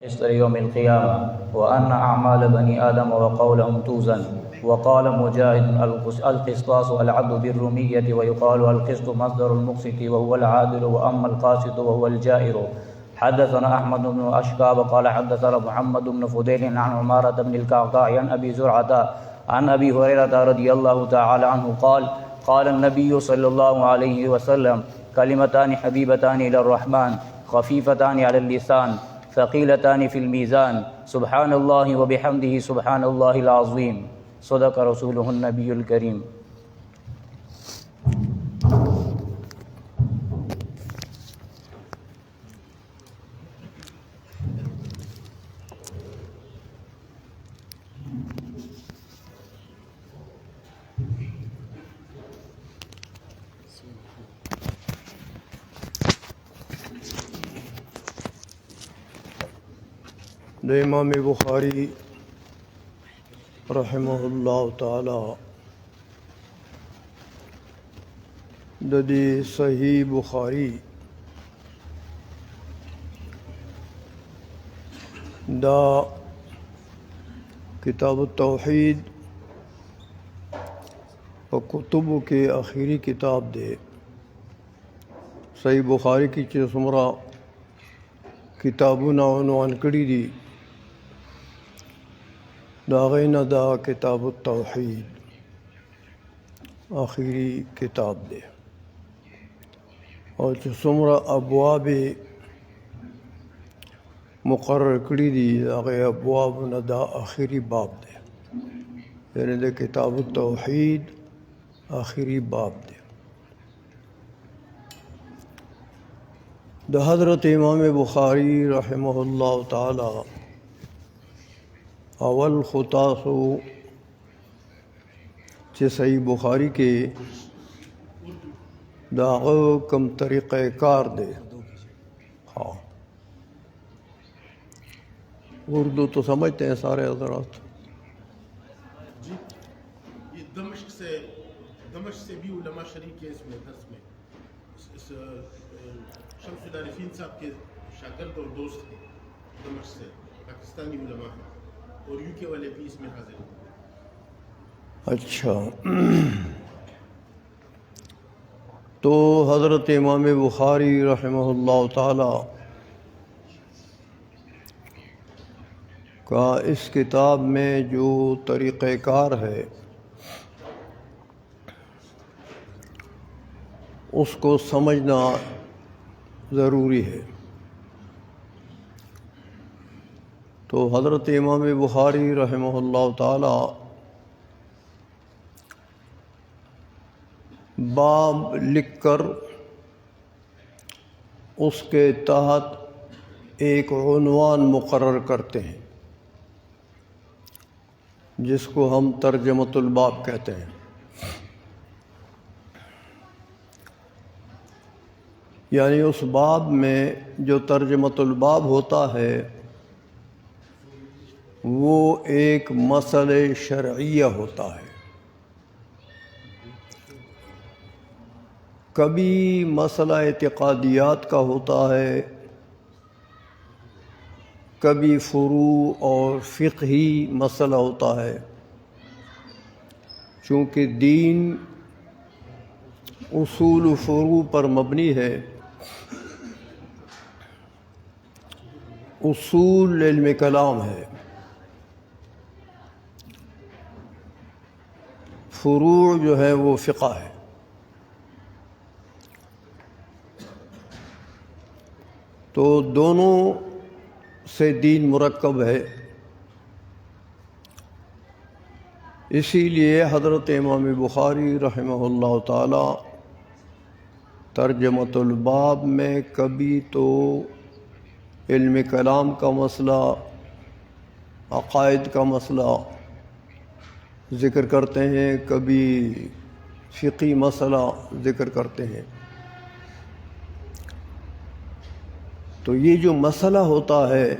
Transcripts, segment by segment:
مصر يوم القيامة وأن أعمال بني آدم وقولهم توزن. وقال مجاهد القسطاس العدل بالرومية ويقال القسط مصدر المقسط وهو العادل وأما القاسط وهو الجائر. حدثنا أحمد بن أشكاب قال حدثنا محمد بن فضيل عن عمارة بن الكعكاء عن أبي زرعة عن أبي هريرة رضي الله تعالى عنه قال قال النبي صلى الله عليه وسلم كلمتان حبيبتان إلى الرحمن خفيفتان على اللسان ثقيلتان في الميزان سبحان الله وبحمده سبحان الله العظيم. صدق رسوله النبي الكريم. امام بخاری رحمہ اللہ تعالی ددی صحیح بخاری دا کتاب التوحید و کتب کے آخری کتاب دے. صحیح بخاری کی چسمرہ کتابوں عنوان کڑی دی داغین دا کتاب التوحید آخری کتاب دے اور چسمرہ ابواب مقرر کڑی دی داغی ابواب دا آخری باب دے، یعنی دے کتاب التوحید آخری باب دے. دا حضرت امام بخاری رحمہ اللہ تعالی اول خطاسو چہ صحیح بخاری کے داغو کم طریقہ کار دے. ہاں اردو تو سمجھتے ہیں سارے حضرات؟ جی یہ دمشق سے بھی علماء شریک ہیں اس میں درس میں. اس شمس العارفین صاحب کے شاگرد اور دوست ہیں دمشق سے، پاکستانی علماء ہیں، اور یو کے والے بھی اس میں حاضر ہیں. اچھا، تو حضرت امام بخاری رحمہ اللہ تعالی کا اس کتاب میں جو طریقہ کار ہے اس کو سمجھنا ضروری ہے. تو حضرت امام بخاری رحمہ اللہ تعالی باب لکھ کر اس کے تحت ایک عنوان مقرر کرتے ہیں جس کو ہم ترجمۃ الباب کہتے ہیں. یعنی اس باب میں جو ترجمۃ الباب ہوتا ہے وہ ایک مسئلہ شرعیہ ہوتا ہے. کبھی مسئلہ اعتقادیات کا ہوتا ہے، کبھی فروع اور فقہی مسئلہ ہوتا ہے. چونکہ دین اصول و فروع پر مبنی ہے، اصول علم کلام ہے، فروع جو ہے وہ فقہ ہے. تو دونوں سے دین مرکب ہے. اسی لیے حضرت امام بخاری رحمہ اللہ تعالی ترجمۃ الباب میں کبھی تو علم کلام کا مسئلہ، عقائد کا مسئلہ ذکر کرتے ہیں، کبھی فقہی مسئلہ ذکر کرتے ہیں. تو یہ جو مسئلہ ہوتا ہے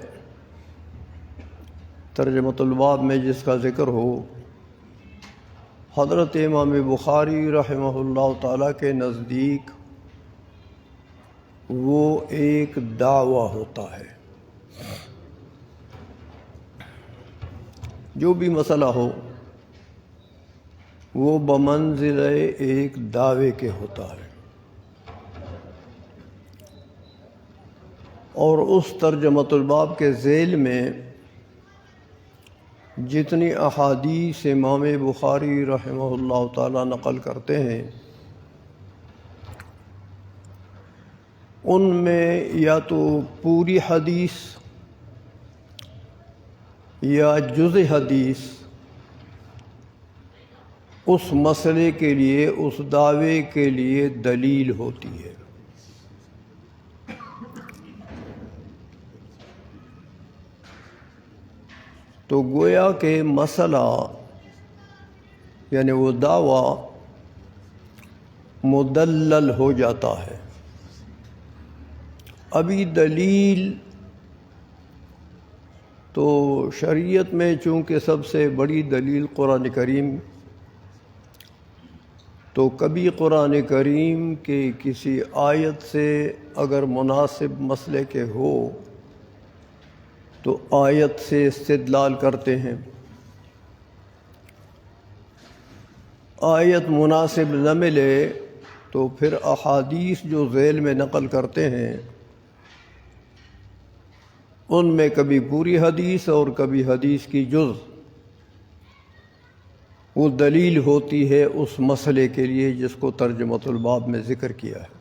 ترجمۃ الباب میں جس کا ذکر ہو، حضرت امام بخاری رحمہ اللہ تعالیٰ کے نزدیک وہ ایک دعویٰ ہوتا ہے. جو بھی مسئلہ ہو وہ بمنزل ایک دعوے کے ہوتا ہے، اور اس ترجمۃ الباب کے ذیل میں جتنی احادیث امام بخاری رحمہ اللہ تعالی نقل کرتے ہیں ان میں یا تو پوری حدیث یا جز حدیث اس مسئلے کے لیے، اس دعوے کے لیے دلیل ہوتی ہے۔ تو گویا کہ مسئلہ یعنی وہ دعویٰ مدلل ہو جاتا ہے۔ ابھی دلیل تو شریعت میں چونکہ سب سے بڑی دلیل قرآن کریم، تو کبھی قرآن کریم کے کسی آیت سے اگر مناسب مسئلے کے ہو تو آیت سے استدلال کرتے ہیں، آیت مناسب نہ ملے تو پھر احادیث جو ذیل میں نقل کرتے ہیں ان میں کبھی پوری حدیث اور کبھی حدیث کی جز وہ دلیل ہوتی ہے اس مسئلے کے لیے جس کو ترجمۃ الباب میں ذکر کیا ہے۔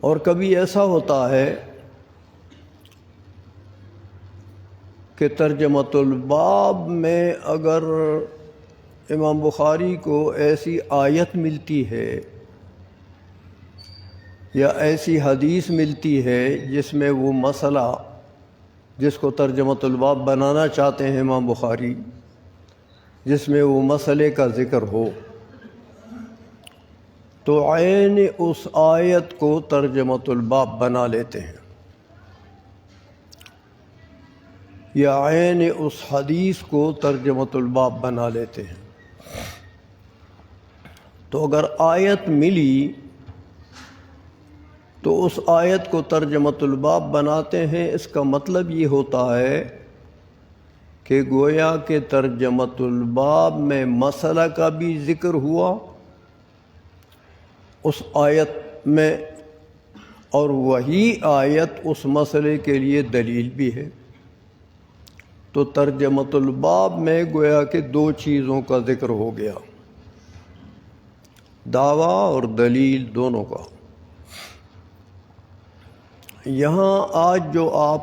اور کبھی ایسا ہوتا ہے کہ ترجمۃ الباب میں اگر امام بخاری کو ایسی آیت ملتی ہے یا ایسی حدیث ملتی ہے جس میں وہ مسئلہ جس کو ترجمۃ الباب بنانا چاہتے ہیں امام بخاری، جس میں وہ مسئلے کا ذکر ہو، تو عین اس آیت کو ترجمۃ الباب بنا لیتے ہیں، یا عین اس حدیث کو ترجمۃ الباب بنا لیتے ہیں۔ تو اگر آیت ملی تو اس آیت کو ترجمۃ الباب بناتے ہیں، اس کا مطلب یہ ہوتا ہے کہ گویا کہ ترجمۃ الباب میں مسئلہ کا بھی ذکر ہوا اس آیت میں، اور وہی آیت اس مسئلے کے لیے دلیل بھی ہے۔ تو ترجمۃ الباب میں گویا کہ دو چیزوں کا ذکر ہو گیا، دعویٰ اور دلیل دونوں کا۔ یہاں آج جو آپ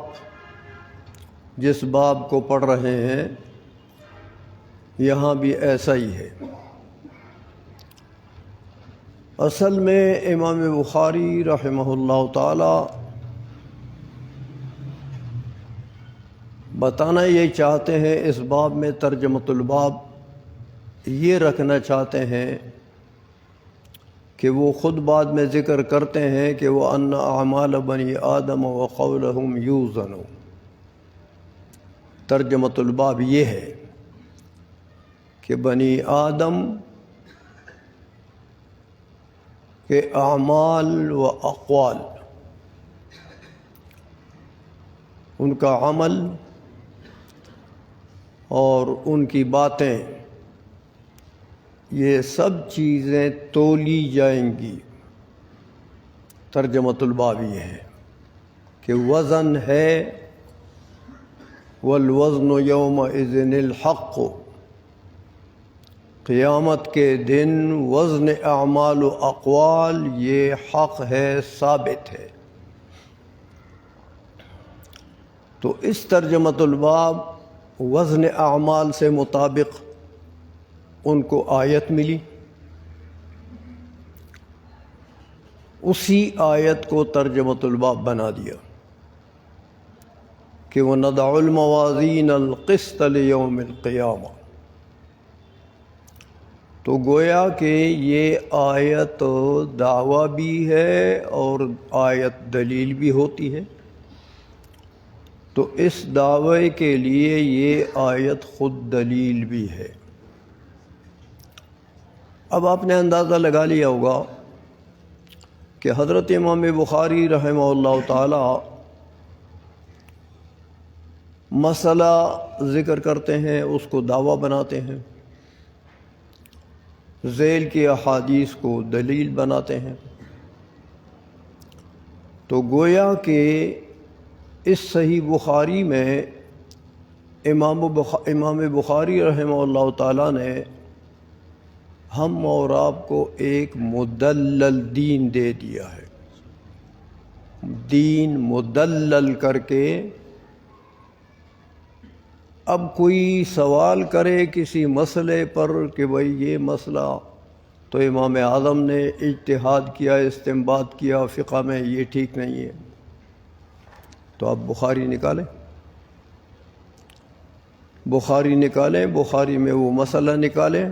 جس باب کو پڑھ رہے ہیں یہاں بھی ایسا ہی ہے۔ اصل میں امام بخاری رحمہ اللہ تعالی بتانا یہ چاہتے ہیں، اس باب میں ترجمۃ الباب یہ رکھنا چاہتے ہیں کہ وہ خود بعد میں ذکر کرتے ہیں کہ وہ ان اعمال بنی آدم وقولہم یوزن، ترجمۃ الباب یہ ہے کہ بنی آدم کے اعمال و اقوال، ان کا عمل اور ان کی باتیں، یہ سب چیزیں تولی جائیں گی۔ ترجمۃ الباب یہ ہے کہ وزن ہے، والوزن یومئذ الحق، قیامت کے دن وزن اعمال و اقوال یہ حق ہے، ثابت ہے۔ تو اس ترجمۃ الباب وزن اعمال سے مطابق ان کو آیت ملی، اسی آیت کو ترجمۃ الباب بنا دیا کہ وَنَضَعُ الْمَوَازِينَ الْقِسْطَ لِيَوْمِ الْقِيَامَةِ۔ تو گویا کہ یہ آیت دعویٰ بھی ہے اور آیت دلیل بھی ہوتی ہے، تو اس دعوے کے لیے یہ آیت خود دلیل بھی ہے۔ اب آپ نے اندازہ لگا لیا ہوگا کہ حضرت امام بخاری رحمہ اللہ تعالی مسئلہ ذکر کرتے ہیں اس کو دعویٰ بناتے ہیں، ذیل کی احادیث کو دلیل بناتے ہیں۔ تو گویا کہ اس صحیح بخاری میں امام بخاری رحمہ اللہ تعالیٰ نے ہم اور آپ کو ایک مدلل دین دے دیا ہے، دین مدلل کر کے۔ اب کوئی سوال کرے کسی مسئلے پر کہ بھئی یہ مسئلہ تو امام اعظم نے اجتہاد کیا، استنباط کیا فقہ میں، یہ ٹھیک نہیں ہے، تو آپ بخاری نکالیں، بخاری نکالیں، بخاری میں وہ مسئلہ نکالیں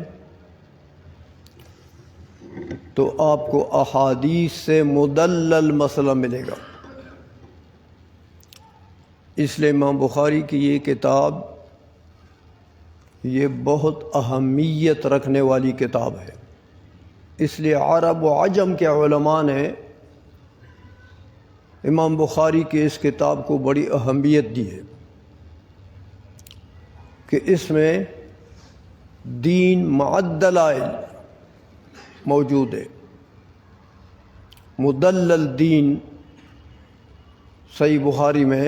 تو آپ کو احادیث سے مدلل مسئلہ ملے گا۔ اس لیے امام بخاری کی یہ کتاب یہ بہت اہمیت رکھنے والی کتاب ہے، اس لیے عرب و عجم کے علماء نے امام بخاری کی اس کتاب کو بڑی اہمیت دی ہے کہ اس میں دین مع الدلائل موجود ہے، مدلل دین صحیح بخاری میں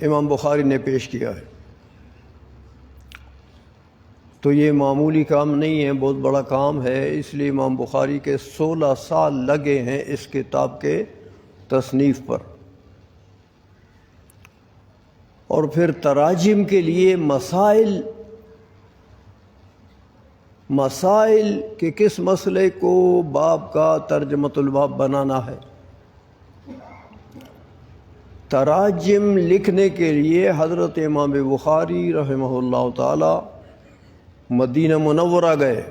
امام بخاری نے پیش کیا ہے۔ تو یہ معمولی کام نہیں ہے، بہت بڑا کام ہے، اس لیے امام بخاری کے 16 سال لگے ہیں اس کتاب کے تصنیف پر۔ اور پھر تراجم کے لیے مسائل کہ کس مسئلے کو باب کا ترجمۃ الباب بنانا ہے۔ تراجم لکھنے کے لیے حضرت امام بخاری رحمہ اللہ تعالی مدینہ منورہ گئے،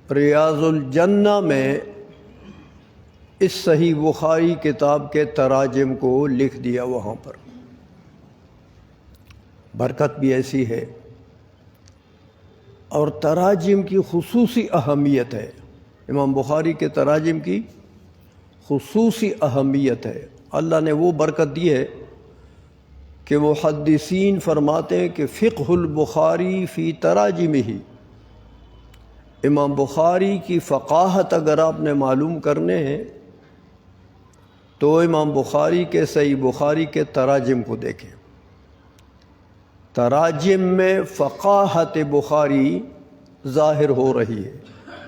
ریاض الجنہ میں اس صحیح بخاری کتاب کے تراجم کو لکھ دیا وہاں پر۔ برکت بھی ایسی ہے، اور تراجم کی خصوصی اہمیت ہے، امام بخاری کے تراجم کی خصوصی اہمیت ہے۔ اللہ نے وہ برکت دی ہے کہ محدثین فرماتے ہیں کہ فقہ البخاری فی تراجمہ، امام بخاری کی فقاہت اگر آپ نے معلوم کرنے ہیں تو امام بخاری کے صحیح بخاری کے تراجم کو دیکھیں۔ تراجم میں فقاہت بخاری ظاہر ہو رہی ہے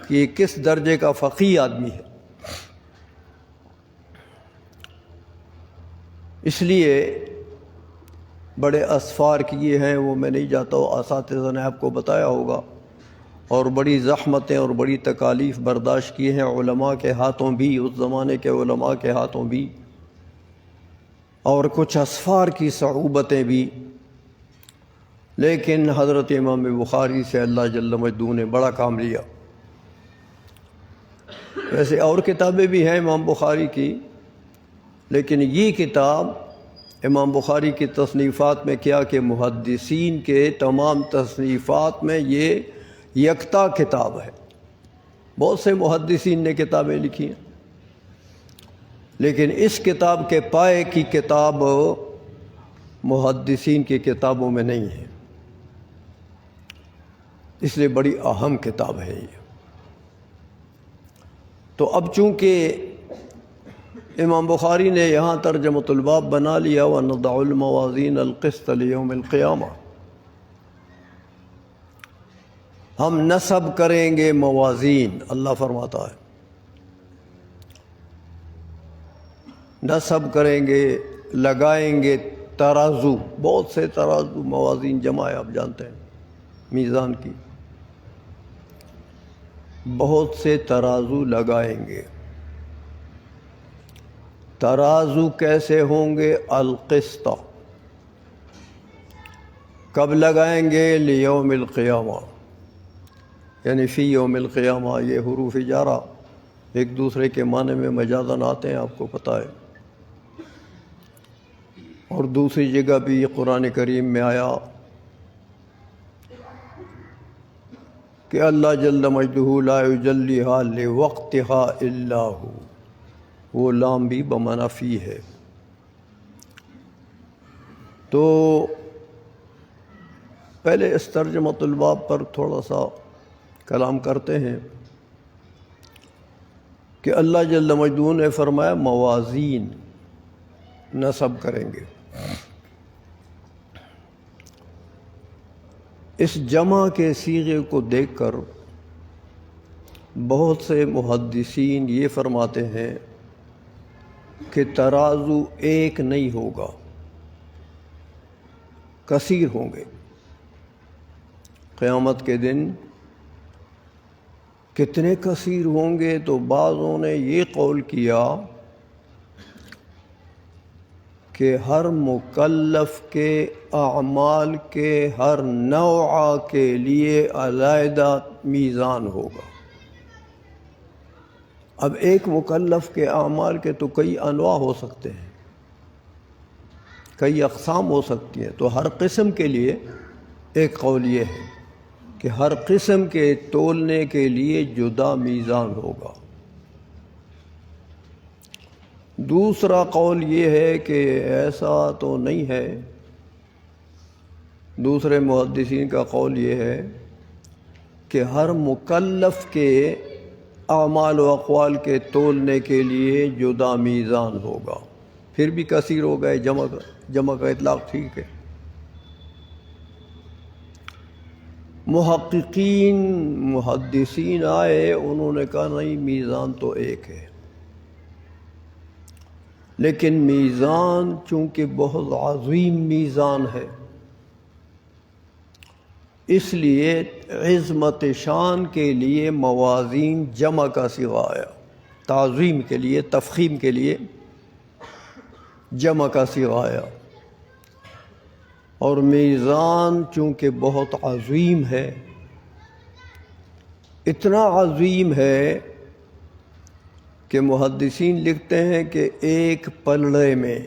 کہ یہ کس درجے کا فقیہ آدمی ہے۔ اس لیے بڑے اسفار کیے ہیں، وہ میں نہیں جاتا ہوں، اساتذہ نے آپ کو بتایا ہوگا، اور بڑی زحمتیں اور بڑی تکالیف برداشت کی ہیں علماء کے ہاتھوں بھی، اس زمانے کے علماء کے ہاتھوں بھی، اور کچھ اسفار کی صعوبتیں بھی، لیکن حضرت امام بخاری سے اللہ جل مجدہ نے بڑا کام لیا۔ ویسے اور کتابیں بھی ہیں امام بخاری کی، لیکن یہ کتاب امام بخاری کی تصنیفات میں کیا کہ محدثین کے تمام تصنیفات میں یہ یکتا کتاب ہے۔ بہت سے محدثین نے کتابیں لکھی ہیں، لیکن اس کتاب کے پائے کی کتاب محدثین کی کتابوں میں نہیں ہے، اس لیے بڑی اہم کتاب ہے یہ۔ تو اب چونکہ امام بخاری نے یہاں ترجمۃ الباب بنا لیا وَنَضَعُ الْمَوَازِينَ الْقِسْطَ لِيَوْمِ الْقِيَامَةِ، ہم نصب کریں گے موازین، اللہ فرماتا ہے نصب کریں گے، لگائیں گے ترازو، بہت سے ترازو، موازین جمع ہے، آپ جانتے ہیں میزان کی، بہت سے ترازو لگائیں گے۔ ترازو کیسے ہوں گے؟ القسط، کب لگائیں گے؟ لیوم القیامہ، یعنی فی یوم القیامہ۔ یہ حروف جارہ ایک دوسرے کے معنی میں مجازن آتے ہیں، آپ کو پتہ ہے، اور دوسری جگہ بھی یہ قرآن کریم میں آیا کہ اللہ جل مجدہ لا یجلیہا لوقتہا الا ہو، وہ لام بھی بمعنی فی ہے۔ تو پہلے اس ترجمۃ الباب پر تھوڑا سا کلام کرتے ہیں کہ اللہ جل مجدہ نے فرمایا موازین نصب کریں گے. اس جمع کے صیغے کو دیکھ کر بہت سے محدثین یہ فرماتے ہیں کہ ترازو ایک نہیں ہوگا، کثیر ہوں گے. قیامت کے دن کتنے کثیر ہوں گے؟ تو بعضوں نے یہ قول کیا کہ ہر مکلف کے اعمال کے ہر نوع کے لیے علیحدہ میزان ہوگا. اب ایک مکلف کے اعمال کے تو کئی انواع ہو سکتے ہیں، کئی اقسام ہو سکتی ہیں، تو ہر قسم کے لیے ایک قول یہ ہے کہ ہر قسم کے تولنے کے لیے جدا میزان ہوگا. دوسرا قول یہ ہے کہ ایسا تو نہیں ہے. دوسرے محدثین کا قول یہ ہے کہ ہر مکلف کے اعمال و اقوال کے تولنے کے لیے جدا میزان ہوگا. پھر بھی کثیر ہو گئے، جمع کا اطلاق ٹھیک ہے. محققین محدثین آئے، انہوں نے کہا نہیں، میزان تو ایک ہے، لیکن میزان چونکہ بہت عظیم میزان ہے، اس لیے عظمت شان کے لیے موازین جمع کا صیغہ آیا. تعظیم کے لیے، تفخیم کے لیے جمع کا صیغہ آیا. اور میزان چونکہ بہت عظیم ہے، اتنا عظیم ہے کہ محدثین لکھتے ہیں کہ ایک پلڑے میں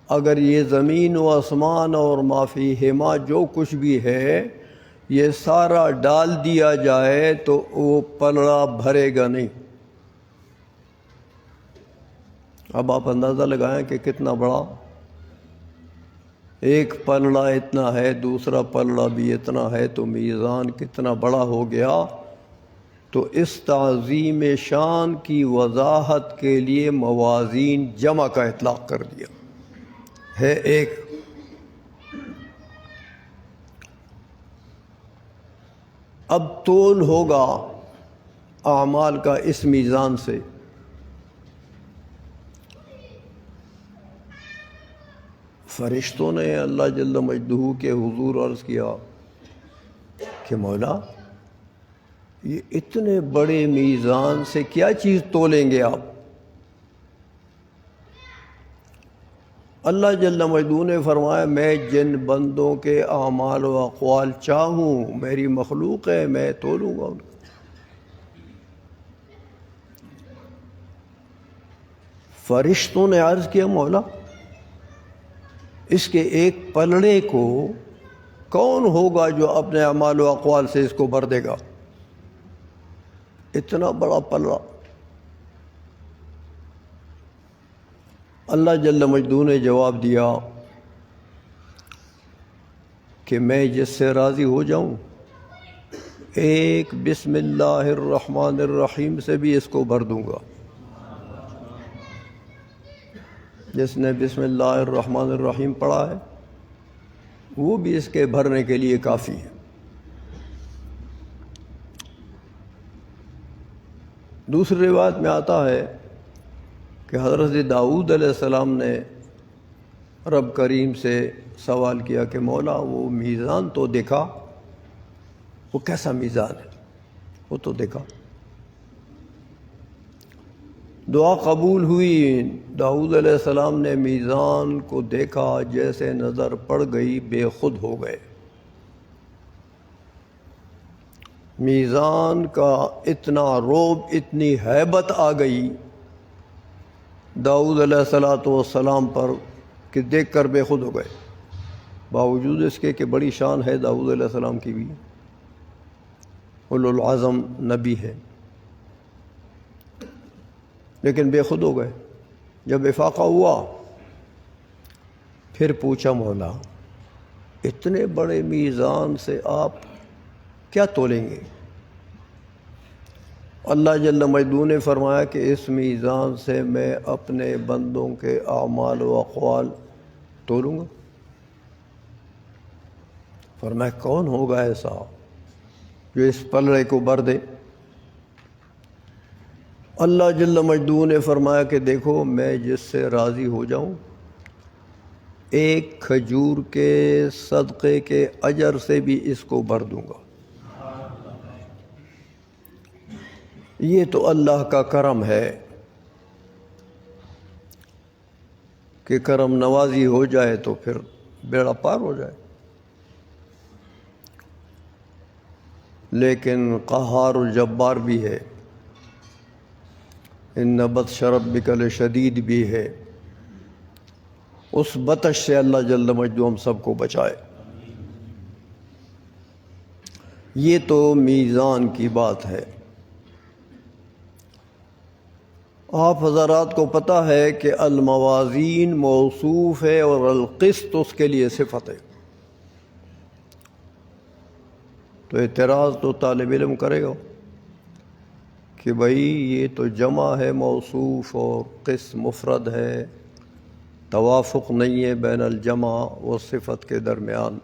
اگر یہ زمین و آسمان اور ما فیہما جو کچھ بھی ہے یہ سارا ڈال دیا جائے تو وہ پلڑا بھرے گا نہیں. اب آپ اندازہ لگائیں کہ کتنا بڑا ایک پلڑا اتنا ہے، دوسرا پلڑا بھی اتنا ہے، تو میزان کتنا بڑا ہو گیا. تو اس تعظیم شان کی وضاحت کے لیے موازین جمع کا اطلاق کر دیا ہے ایک. اب تول ہوگا اعمال کا اس میزان سے. فرشتوں نے اللہ جل مجدہ کے حضور عرض کیا کہ مولا یہ اتنے بڑے میزان سے کیا چیز تولیں گے آپ؟ اللہ جل مجدہ نے فرمایا میں جن بندوں کے اعمال و اقوال چاہوں، میری مخلوق ہے، میں تولوں گا ان کو. فرشتوں نے عرض کیا مولا اس کے ایک پلڑے کو کون ہوگا جو اپنے اعمال و اقوال سے اس کو بھر دے گا؟ اتنا بڑا پلڑا. اللہ جل مجدہ نے جواب دیا کہ میں جس سے راضی ہو جاؤں ایک بسم اللہ الرحمن الرحیم سے بھی اس کو بھر دوں گا. جس نے بسم اللہ الرحمن الرحیم پڑھا ہے وہ بھی اس کے بھرنے کے لیے کافی ہے. دوسری روایت میں آتا ہے کہ حضرت داؤد علیہ السلام نے رب کریم سے سوال کیا کہ مولا وہ میزان تو دیکھا، وہ کیسا میزان ہے، وہ تو دیکھا. دعا قبول ہوئی. داؤد علیہ السلام نے میزان کو دیکھا، جیسے نظر پڑ گئی بے خود ہو گئے. میزان کا اتنا روب، اتنی ہیبت آ گئی داؤد علیہ السلام پر کہ دیکھ کر بے خود ہو گئے. باوجود اس کے کہ بڑی شان ہے داؤد علیہ السلام کی بھی، اولو العزم نبی ہے، لیکن بے خود ہو گئے. جب افاقہ ہوا پھر پوچھا مولا اتنے بڑے میزان سے آپ کیا تولیں گے؟ اللہ جل مجدہ نے فرمایا کہ اس میزان سے میں اپنے بندوں کے اعمال و اقوال تولوں گا۔ فرمایا کون ہوگا ایسا جو اس پلڑے کو بھر دے؟ اللہ جل مجدہ نے فرمایا کہ دیکھو میں جس سے راضی ہو جاؤں ایک کھجور کے صدقے کے اجر سے بھی اس کو بھر دوں گا۔ یہ تو اللہ کا کرم ہے کہ کرم نوازی ہو جائے تو پھر بیڑا پار ہو جائے، لیکن قہار الجبار بھی ہے، ان بطش ربک لشدید بھی ہے۔ اس بطش سے اللہ جل مجدہ ہم سب کو بچائے۔ یہ تو میزان کی بات ہے۔ آپ حضرات کو پتہ ہے کہ الموازین موصوف ہے اور القسط اس کے لیے صفت ہے، تو اعتراض تو طالب علم کرے گا کہ بھائی یہ تو جمع ہے موصوف اور قسط مفرد ہے، توافق نہیں ہے بین الجمع و صفت کے درمیان۔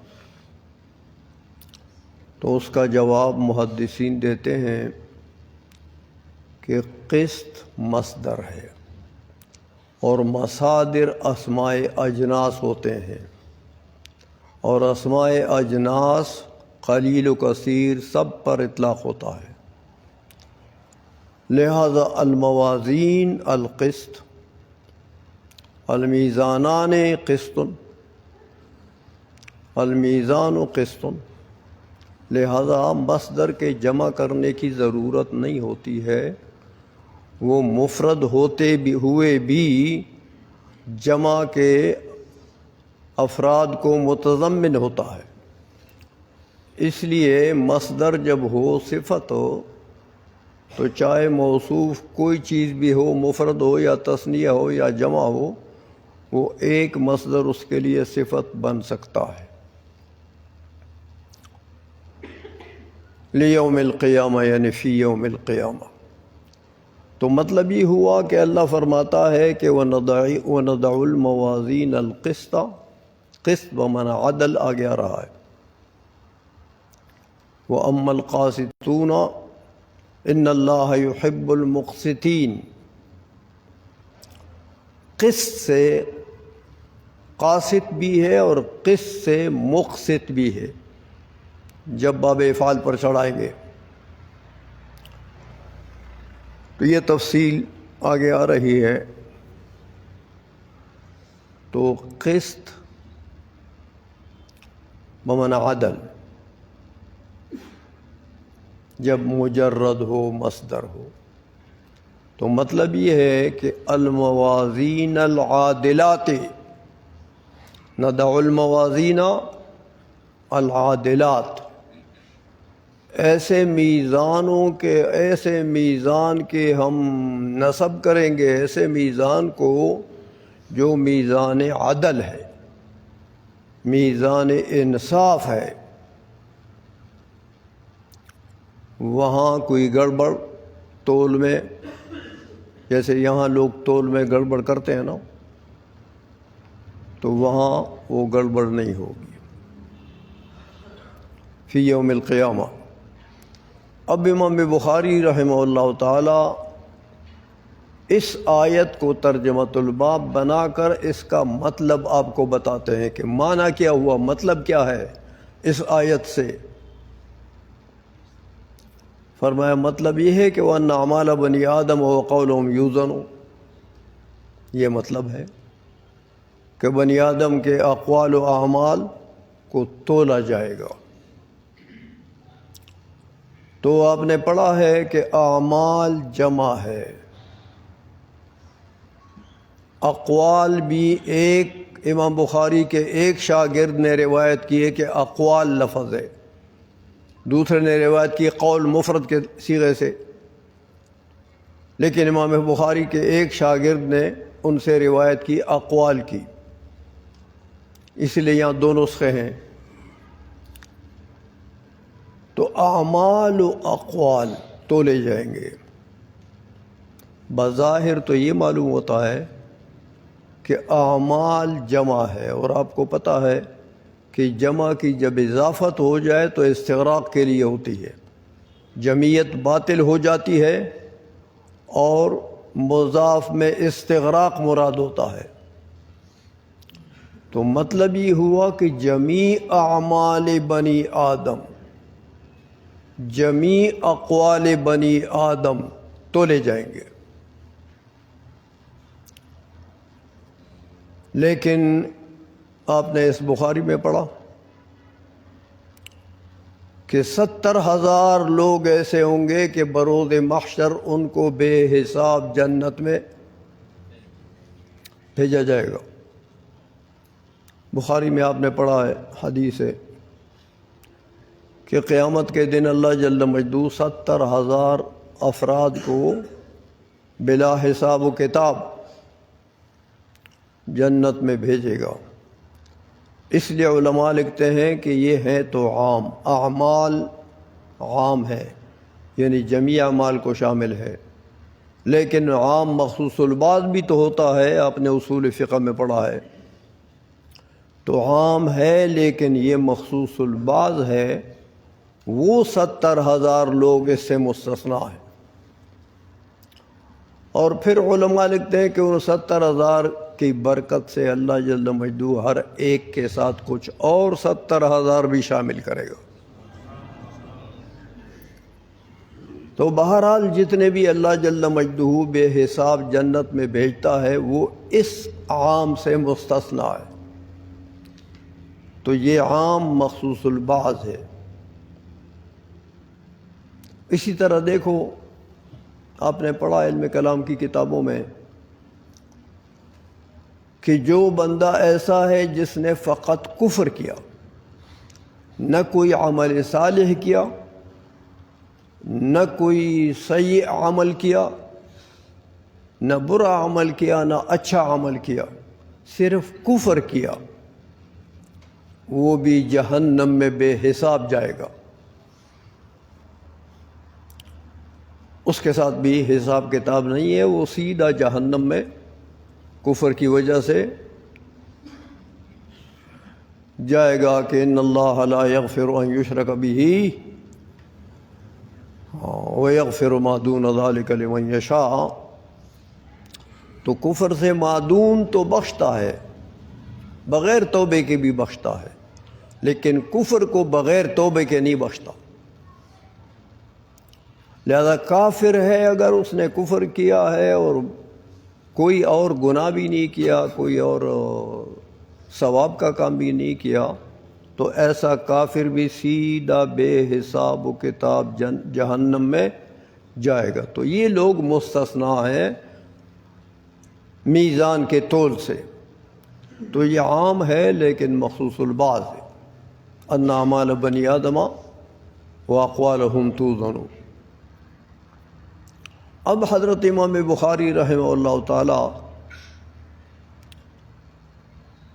تو اس کا جواب محدثین دیتے ہیں کہ قسط مصدر ہے اور مصادر اسماء اجناس ہوتے ہیں، اور اسماء اجناس قلیل و کثیر سب پر اطلاق ہوتا ہے۔ لہذا الموازین القسط، المیزانان قسط، المیزان قسط، لہذا مصدر کے جمع کرنے کی ضرورت نہیں ہوتی ہے، وہ مفرد ہوتے بھی ہوئے بھی جمع کے افراد کو متضمن ہوتا ہے۔ اس لیے مصدر جب ہو صفت ہو تو چاہے موصوف کوئی چیز بھی ہو، مفرد ہو یا تثنیہ ہو یا جمع ہو، وہ ایک مصدر اس کے لیے صفت بن سکتا ہے۔ لیوم القیامہ یعنی فی یوم القیامہ۔ تو مطلب یہ ہوا کہ اللہ فرماتا ہے کہ وَنَضَعُ الْمَوَازِينَ الْقِسْطَ، قسط بمعنی عدل آگے آ رہا ہے۔ وَأَمَّا الْقَاسِطُونَ إِنَّ اللَّهَ يُحِبُّ الْمُقْسِطِينَ، قسط سے قاسط بھی ہے اور قسط سے مقسط بھی ہے، جب باب افعال پر چڑھائیں گے تو یہ تفصیل آگے آ رہی ہے۔ تو قسط بمعنی عدل جب مجرد ہو مصدر ہو تو مطلب یہ ہے کہ الموازین العادلات، ندع الموازین العادلات، ایسے میزانوں کے، ایسے میزان کے ہم نصب کریں گے، ایسے میزان کو جو میزان عدل ہے، میزان انصاف ہے، وہاں کوئی گڑبڑ تول میں، جیسے یہاں لوگ تول میں گڑبڑ کرتے ہیں نا، تو وہاں وہ گڑبڑ نہیں ہوگی فی یوم القیامہ۔ اب امام بخاری رحمہ اللہ تعالی اس آیت کو ترجمۃ الباب بنا کر اس کا مطلب آپ کو بتاتے ہیں کہ معنی کیا ہوا، مطلب کیا ہے اس آیت سے۔ فرمایا مطلب یہ ہے کہ وَأَنَّ أَعْمَالَ بَنِي آدَمَ وَقَوْلُهُمْ يُوزَنُ، یہ مطلب ہے کہ بنی آدم کے اقوال و اعمال کو تولا جائے گا۔ تو آپ نے پڑھا ہے کہ اعمال جمع ہے، اقوال بھی ایک، امام بخاری کے ایک شاگرد نے روایت کی ہے کہ اقوال لفظ ہے، دوسرے نے روایت کی قول مفرد کے صیغے سے، لیکن امام بخاری کے ایک شاگرد نے ان سے روایت کی اقوال کی۔ اس لیے یہاں دو نسخے ہیں۔ تو اعمال و اقوال تولے جائیں گے۔ بظاہر تو یہ معلوم ہوتا ہے کہ اعمال جمع ہے، اور آپ کو پتہ ہے کہ جمع کی جب اضافت ہو جائے تو استغراق کے لیے ہوتی ہے، جمعیت باطل ہو جاتی ہے اور مضاف میں استغراق مراد ہوتا ہے۔ تو مطلب یہ ہوا کہ جمیع اعمال بنی آدم، جمیع اقوال بنی آدم تولے جائیں گے۔ لیکن آپ نے اس بخاری میں پڑھا کہ 70,000 لوگ ایسے ہوں گے کہ بروز محشر ان کو بے حساب جنت میں بھیجا جائے گا۔ بخاری میں آپ نے پڑھا ہے، حدیث ہے کہ قیامت کے دن اللہ جل مجدو 70,000 افراد کو بلا حساب و کتاب جنت میں بھیجے گا۔ اس لیے علماء لکھتے ہیں کہ یہ ہے تو عام، اعمال عام ہے، یعنی جمیع اعمال کو شامل ہے، لیکن عام مخصوص البعض بھی تو ہوتا ہے، آپ نے اصول فقہ میں پڑھا ہے۔ تو عام ہے لیکن یہ مخصوص البعض ہے، وہ 70,000 لوگ اس سے مستثنا ہیں۔ اور پھر علماء لکھتے ہیں کہ ان 70,000 کی برکت سے اللہ جل مجدو ہر ایک کے ساتھ کچھ اور 70,000 بھی شامل کرے گا۔ تو بہرحال جتنے بھی اللہ جل مجدو بے حساب جنت میں بھیجتا ہے وہ اس عام سے مستثنا ہے۔ تو یہ عام مخصوص البعض ہے۔ اسی طرح دیکھو، آپ نے پڑھا علم کلام کی کتابوں میں کہ جو بندہ ایسا ہے جس نے فقط کفر کیا، نہ کوئی عمل صالح کیا، نہ کوئی صحیح عمل کیا، نہ برا عمل کیا، نہ اچھا عمل کیا، صرف کفر کیا، وہ بھی جہنم میں بے حساب جائے گا۔ اس کے ساتھ بھی حساب کتاب نہیں ہے، وہ سیدھا جہنم میں کفر کی وجہ سے جائے گا کہ ان اللہ لا یغفر ان یشرک بہ ویغفر ما دون ذلک لمن یشاء۔ تو کفر سے معدون تو بخشتا ہے، بغیر توبے کے بھی بخشتا ہے، لیکن کفر کو بغیر توبے کے نہیں بخشتا۔ لہذا کافر ہے اگر اس نے کفر کیا ہے اور کوئی اور گناہ بھی نہیں کیا، کوئی اور ثواب کا کام بھی نہیں کیا، تو ایسا کافر بھی سیدھا بے حساب و کتاب جہنم میں جائے گا۔ تو یہ لوگ مستثنا ہیں میزان کے تول سے۔ تو یہ عام ہے لیکن مخصوص البعض ہے۔ ان اعمال بنی آدم واقوالہم توزن۔ اب حضرت امام بخاری رحمہ اللہ تعالی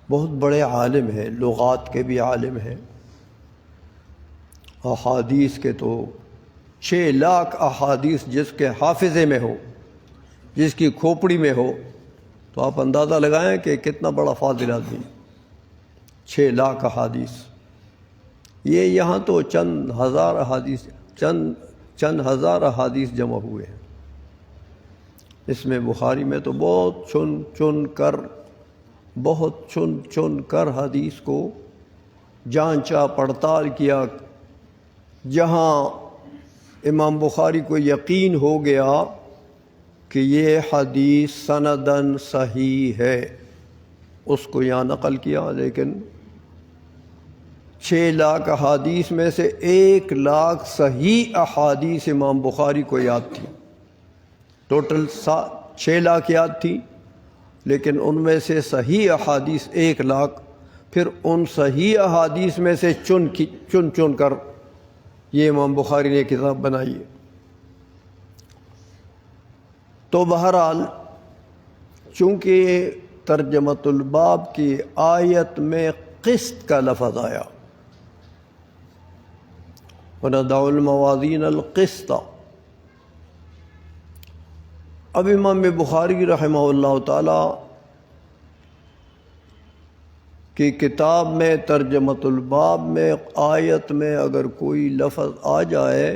بہت بڑے عالم ہیں، لغات کے بھی عالم ہیں، احادیث کے تو 6 لاکھ احادیث جس کے حافظے میں ہو، جس کی کھوپڑی میں ہو، تو آپ اندازہ لگائیں کہ کتنا بڑا فاضل آدمی۔ 6 لاکھ احادیث، یہ یہاں تو چند ہزار احادیث جمع ہوئے ہیں۔ اس میں بخاری میں تو بہت چن چن کر حدیث کو جانچا پڑتال کیا۔ جہاں امام بخاری کو یقین ہو گیا کہ یہ حدیث سندن صحیح ہے، اس کو یہاں نقل کیا۔ لیکن 6 لاکھ احادیث میں سے 1 لاکھ صحیح احادیث امام بخاری کو یاد تھی۔ ٹوٹل 6 لاکھ یاد تھی، لیکن ان میں سے صحیح احادیث 1 لاکھ۔ پھر ان صحیح احادیث میں سے چن کر یہ امام بخاری نے کتاب بنائی ہے۔ تو بہرحال چونکہ ترجمۃ الباب کی آیت میں قسط کا لفظ آیا، وَنَضَعُ الْمَوَازِينَ الْقِسْطَ۔ اب امام بخاری رحمہ اللہ تعالی کی کتاب میں ترجمۃ الباب میں آیت میں اگر کوئی لفظ آ جائے،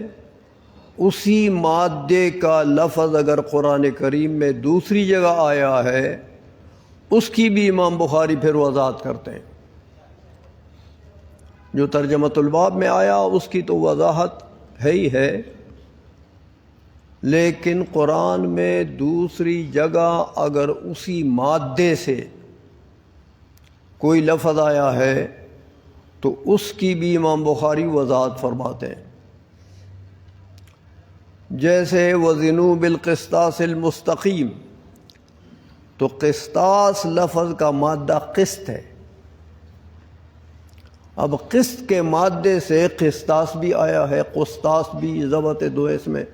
اسی مادے کا لفظ اگر قرآن کریم میں دوسری جگہ آیا ہے، اس کی بھی امام بخاری پھر وضاحت کرتے ہیں۔ جو ترجمۃ الباب میں آیا اس کی تو وضاحت ہے ہی ہے، لیکن قرآن میں دوسری جگہ اگر اسی مادے سے کوئی لفظ آیا ہے تو اس کی بھی امام بخاری وضاحت فرماتے ہیں۔ جیسے وَزِنُوا بِالْقِسْطَاسِ الْمُسْتَقِيمِ، تو قسطاس لفظ کا مادہ قسط ہے۔ اب قسط کے مادے سے قسطاس بھی آیا ہے، قسطاس بھی ضبط دو اس میں،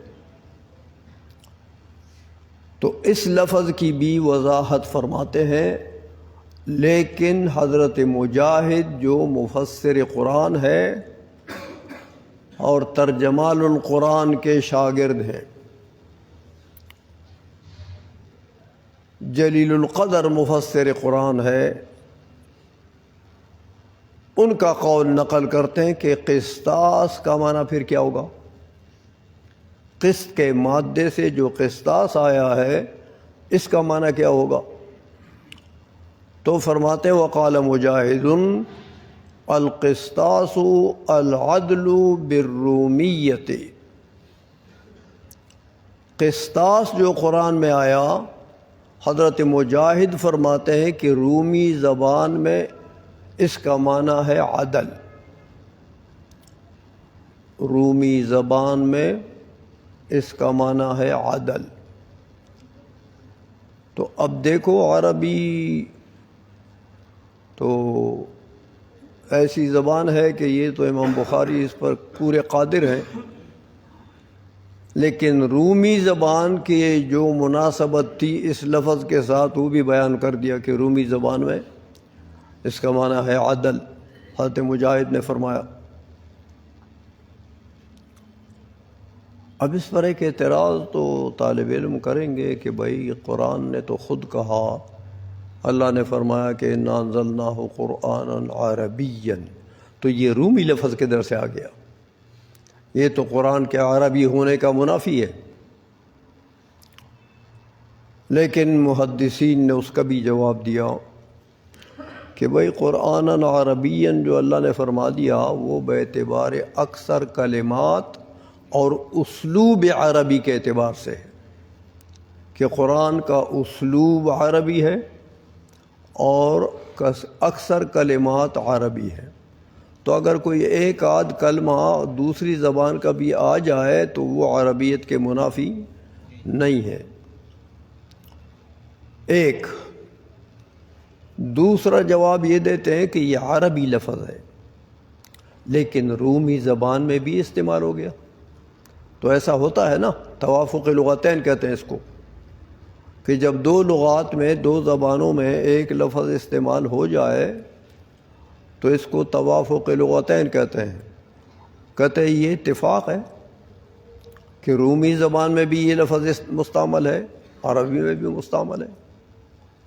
تو اس لفظ کی بھی وضاحت فرماتے ہیں۔ لیکن حضرت مجاہد جو مفسر قرآن ہے اور ترجمان القرآن کے شاگرد ہیں، جلیل القدر مفسر قرآن ہے، ان کا قول نقل کرتے ہیں کہ قسطاس کا معنی پھر کیا ہوگا؟ قسط کے مادے سے جو قسطاس آیا ہے اس کا معنی کیا ہوگا؟ تو فرماتے ہیں وقال مجاہد القسطاس العدل بالرومیت۔ قسطاس جو قرآن میں آیا، حضرت مجاہد فرماتے ہیں کہ رومی زبان میں اس کا معنی ہے عدل۔ رومی زبان میں اس کا معنی ہے عدل۔ تو اب دیکھو عربی تو ایسی زبان ہے کہ یہ تو امام بخاری اس پر پورے قادر ہیں، لیکن رومی زبان کی جو مناسبت تھی اس لفظ کے ساتھ وہ بھی بیان کر دیا کہ رومی زبان میں اس کا معنی ہے عدل، حضرت مجاہد نے فرمایا۔ اب اس پر ایک اعتراض تو طالب علم کریں گے کہ بھائی قرآن نے تو خود کہا، اللہ نے فرمایا کہ اِنَّا أَنزَلْنَاهُ قُرْآنًا عَرَبِيًّا، تو یہ رومی لفظ کدھر سے آ گیا؟ یہ تو قرآن کے عربی ہونے کا منافی ہے۔ لیکن محدثین نے اس کا بھی جواب دیا کہ بھائی قرآنًا عربیًا جو اللہ نے فرما دیا وہ باعتبار اکثر کلمات اور اسلوب عربی کے اعتبار سے ہے کہ قرآن کا اسلوب عربی ہے اور اکثر کلمات عربی ہیں۔ تو اگر کوئی ایک آدھ کلمہ دوسری زبان کا بھی آ جائے تو وہ عربیت کے منافی نہیں ہے۔ ایک دوسرا جواب یہ دیتے ہیں کہ یہ عربی لفظ ہے لیکن رومی زبان میں بھی استعمال ہو گیا، تو ایسا ہوتا ہے نا، توافق لغتین کہتے ہیں اس کو، کہ جب دو لغات میں دو زبانوں میں ایک لفظ استعمال ہو جائے تو اس کو توافق لغتین کہتے ہیں۔ کہتے ہیں یہ اتفاق ہے کہ رومی زبان میں بھی یہ لفظ مستعمل ہے، عربی میں بھی مستعمل ہے،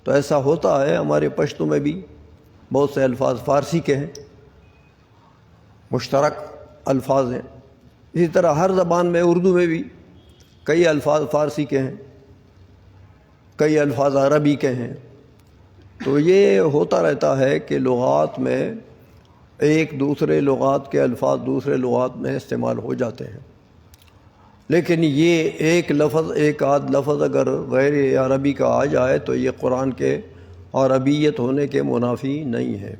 تو ایسا ہوتا ہے۔ ہمارے پشتو میں بھی بہت سے الفاظ فارسی کے ہیں، مشترک الفاظ ہیں، اسی طرح ہر زبان میں اردو میں بھی کئی الفاظ فارسی کے ہیں، کئی الفاظ عربی کے ہیں، تو یہ ہوتا رہتا ہے کہ لغات میں ایک دوسرے لغات کے الفاظ دوسرے لغات میں استعمال ہو جاتے ہیں، لیکن یہ ایک لفظ ایک آدھ لفظ اگر غیر عربی کا آ جائے تو یہ قرآن کے عربیت ہونے کے منافی نہیں ہے۔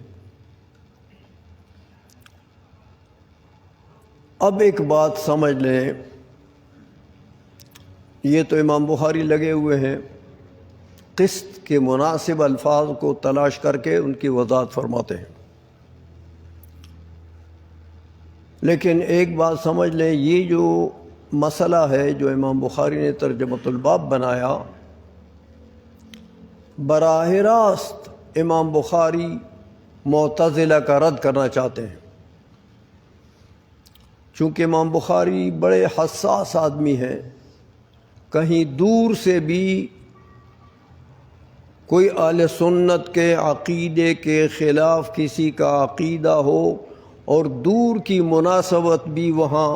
اب ایک بات سمجھ لیں، یہ تو امام بخاری لگے ہوئے ہیں قسط کے مناسب الفاظ کو تلاش کر کے ان کی وضاحت فرماتے ہیں، لیکن ایک بات سمجھ لیں، یہ جو مسئلہ ہے جو امام بخاری نے ترجمۃ الباب بنایا، براہ راست امام بخاری معتزلہ کا رد کرنا چاہتے ہیں. چونکہ امام بخاری بڑے حساس آدمی ہیں، کہیں دور سے بھی کوئی اہل سنت کے عقیدے کے خلاف کسی کا عقیدہ ہو اور دور کی مناسبت بھی وہاں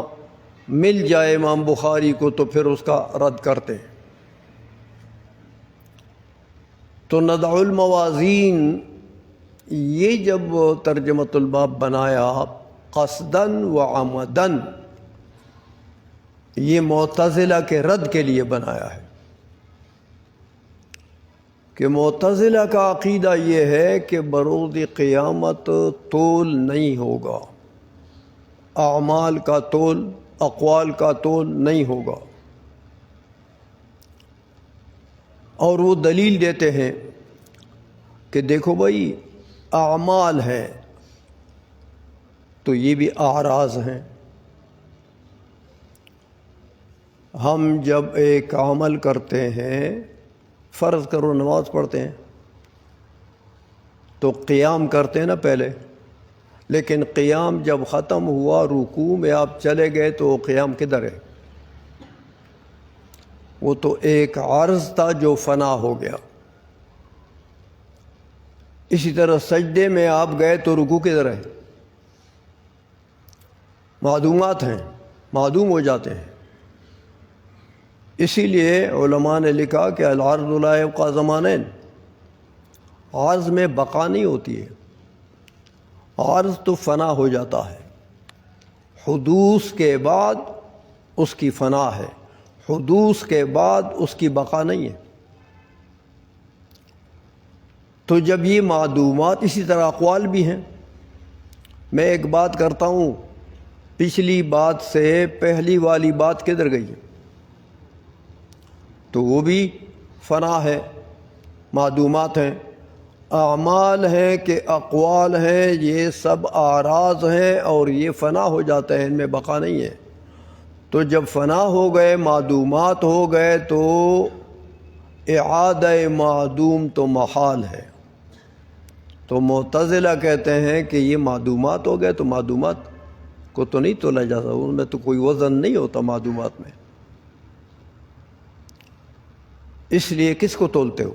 مل جائے امام بخاری کو تو پھر اس کا رد کرتے ہیں. تو ندع الموازین یہ جب ترجمۃ الباب بنایا قصدن و عمدن، یہ معتزلہ کے رد کے لیے بنایا ہے کہ معتزلہ کا عقیدہ یہ ہے کہ بروز قیامت تول نہیں ہوگا، اعمال کا تول، اقوال کا تول نہیں ہوگا. اور وہ دلیل دیتے ہیں کہ دیکھو بھائی اعمال ہیں تو یہ بھی اعراض ہیں. ہم جب ایک عمل کرتے ہیں، فرض کرو نماز پڑھتے ہیں تو قیام کرتے ہیں نا پہلے، لیکن قیام جب ختم ہوا رکوع میں آپ چلے گئے تو وہ قیام کدھر ہے؟ وہ تو ایک عرض تھا جو فنا ہو گیا. اسی طرح سجدے میں آپ گئے تو رکوع کدھر ہے؟ معدومات ہیں، معدوم ہو جاتے ہیں. اسی لیے علماء نے لکھا کہ العرض لا یبقی زمانین، عرض میں بقا نہیں ہوتی ہے، عرض تو فنا ہو جاتا ہے. حدوث کے بعد اس کی فنا ہے، حدوث کے بعد اس کی بقا نہیں ہے. تو جب یہ معدومات، اسی طرح اقوال بھی ہیں. میں ایک بات کرتا ہوں، پچھلی بات سے پہلی والی بات کدھر گئی؟ تو وہ بھی فنا ہے، معدومات ہیں. اعمال ہیں کہ اقوال ہیں، یہ سب اعراض ہیں اور یہ فنا ہو جاتے ہیں، ان میں بقا نہیں ہے. تو جب فنا ہو گئے، معدومات ہو گئے، تو اعادہ معدوم تو محال ہے. تو معتزلہ کہتے ہیں کہ یہ معدومات ہو گئے تو معدومات کو تو نہیں تولا جاتا، ان میں تو کوئی وزن نہیں ہوتا معدومات میں. اس لیے کس کو تولتے ہو؟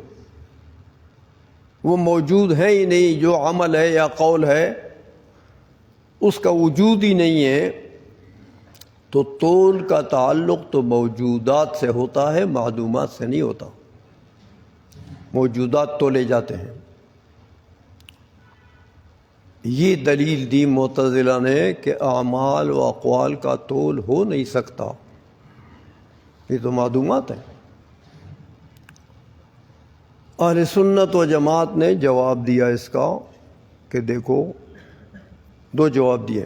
وہ موجود ہے ہی نہیں. جو عمل ہے یا قول ہے اس کا وجود ہی نہیں ہے. تو تول کا تعلق تو موجودات سے ہوتا ہے، معدومات سے نہیں ہوتا. موجودات تولے جاتے ہیں. یہ دلیل دی معتزلہ نے کہ اعمال و اقوال کا تول ہو نہیں سکتا، یہ تو معدومات ہیں. اہل سنت و جماعت نے جواب دیا اس کا کہ دیکھو، دو جواب دیے.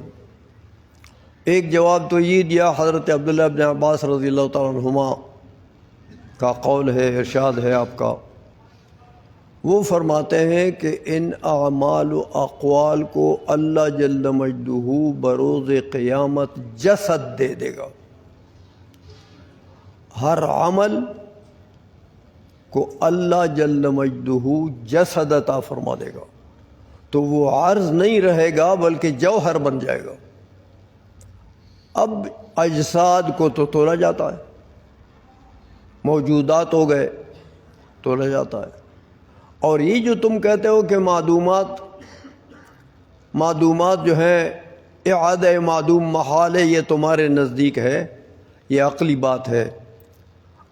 ایک جواب تو یہ دیا، حضرت عبداللہ بن عباس رضی اللہ تعالیٰ عنہما کا قول ہے، ارشاد ہے آپ کا. وہ فرماتے ہیں کہ ان اعمال و اقوال کو اللہ جل مجدہ بروز قیامت جسد دے دے گا. ہر عمل کو اللہ جل مجدہ جسد عطا فرما دے گا، تو وہ عرض نہیں رہے گا بلکہ جوہر بن جائے گا. اب اجساد کو تو تولا جاتا ہے، موجودات ہو گئے، تولا جاتا ہے. اور یہ جو تم کہتے ہو کہ معدومات جو ہیں اعادہ معدوم محال ہے، یہ تمہارے نزدیک ہے، یہ عقلی بات ہے.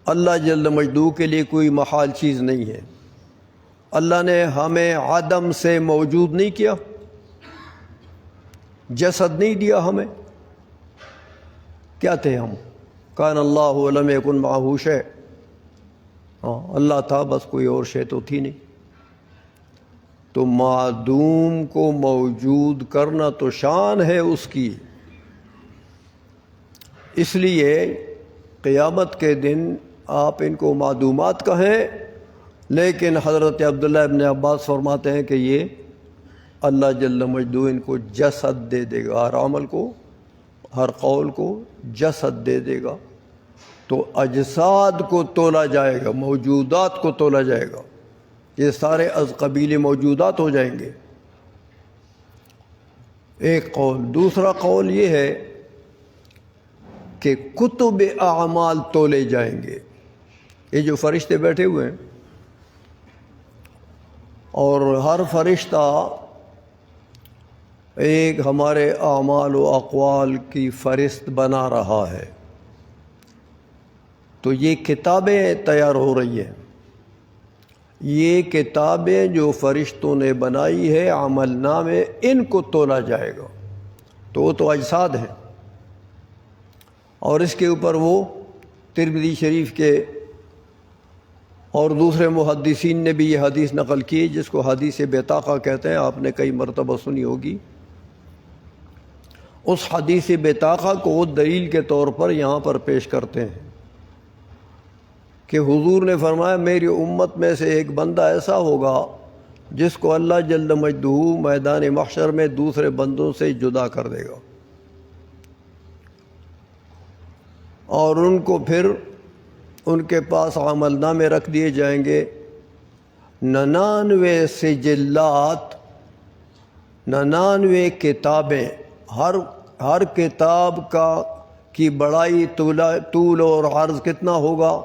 اللہ جل مجدہ کے لیے کوئی محال چیز نہیں ہے. اللہ نے ہمیں عدم سے موجود نہیں کیا، جسد نہیں دیا ہمیں. کیا تھے ہم؟ کان اللہ لم یکن معہ شیء، اللہ تھا بس، کوئی اور شے تو تھی نہیں. تو معدوم کو موجود کرنا تو شان ہے اس کی. اس لیے قیامت کے دن آپ ان کو معدومات کہیں، لیکن حضرت عبداللہ ابن عباس فرماتے ہیں کہ یہ اللہ جل مجدہ ان کو جسد دے دے گا، ہر عمل کو، ہر قول کو جسد دے دے گا. تو اجساد کو تولا جائے گا، موجودات کو تولا جائے گا. یہ سارے از قبیل موجودات ہو جائیں گے. ایک قول۔ دوسرا قول یہ ہے کہ کتب اعمال تولے جائیں گے۔ یہ جو فرشتے بیٹھے ہوئے ہیں اور ہر فرشتہ ایک ہمارے اعمال و اقوال کی فہرست بنا رہا ہے، تو یہ کتابیں تیار ہو رہی ہیں۔ یہ کتابیں جو فرشتوں نے بنائی ہے، عمل نامے، ان کو تولا جائے گا۔ تو وہ تو اجساد ہیں، اور اس کے اوپر وہ ترمذی شریف کے اور دوسرے محدثین نے بھی یہ حدیث نقل کی، جس کو حدیث بطاقہ کہتے ہیں، آپ نے کئی مرتبہ سنی ہوگی۔ اس حدیث بطاقہ کو دلیل کے طور پر یہاں پر پیش کرتے ہیں کہ حضور نے فرمایا میری امت میں سے ایک بندہ ایسا ہوگا جس کو اللہ جل مجدہ میدان محشر میں دوسرے بندوں سے جدا کر دے گا، اور ان کو پھر ان کے پاس عمل نامے رکھ دیے جائیں گے۔ 99 سجلات، 99 کتابیں، ہر کتاب کی بڑائی طول اور عرض کتنا ہوگا؟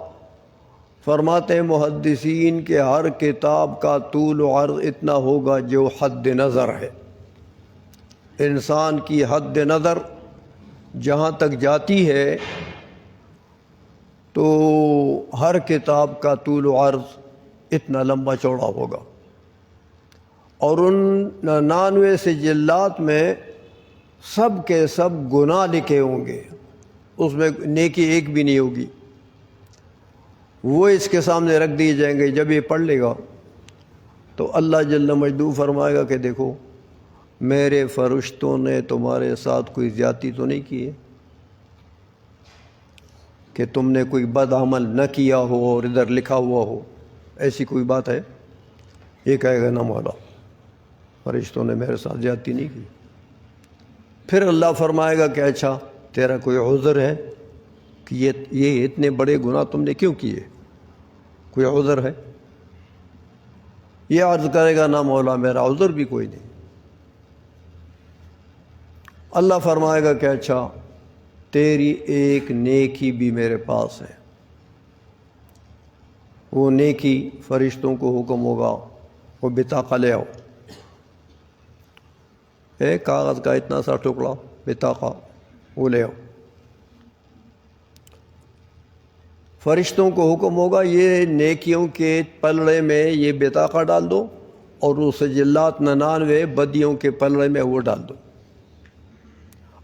فرماتے ہیں محدثین کہ ہر کتاب کا طول و عرض اتنا ہوگا جو حد نظر ہے۔ انسان کی حد نظر جہاں تک جاتی ہے، تو ہر کتاب کا طول و عرض اتنا لمبا چوڑا ہوگا، اور ان 99 سجلات میں سب کے سب گناہ لکھے ہوں گے، اس میں نیکی ایک بھی نہیں ہوگی۔ وہ اس کے سامنے رکھ دیے جائیں گے۔ جب یہ پڑھ لے گا تو اللہ جل مجدہ فرمائے گا کہ دیکھو میرے فرشتوں نے تمہارے ساتھ کوئی زیادتی تو نہیں کی ہے کہ تم نے کوئی بد عمل نہ کیا ہو اور ادھر لکھا ہوا ہو، ایسی کوئی بات ہے؟ یہ کہے گا نہ مولا، فرشتوں نے میرے ساتھ زیادتی نہیں کی۔ پھر اللہ فرمائے گا کہ اچھا تیرا کوئی عذر ہے کہ یہ اتنے بڑے گناہ تم نے کیوں کیے؟ کوئی عذر ہے؟ یہ عرض کرے گا نہ مولا میرا عذر بھی کوئی نہیں۔ اللہ فرمائے گا کہ اچھا تیری ایک نیکی بھی میرے پاس ہے۔ وہ نیکی فرشتوں کو حکم ہوگا وہ بطاقہ لے آؤ، ایک کاغذ کا اتنا سا ٹکڑا بطاقہ، وہ لے آؤ۔ فرشتوں کو حکم ہوگا یہ نیکیوں کے پلڑے میں یہ بطاقہ ڈال دو، اور وہ سجلات 99 بدیوں کے پلڑے میں وہ ڈال دو،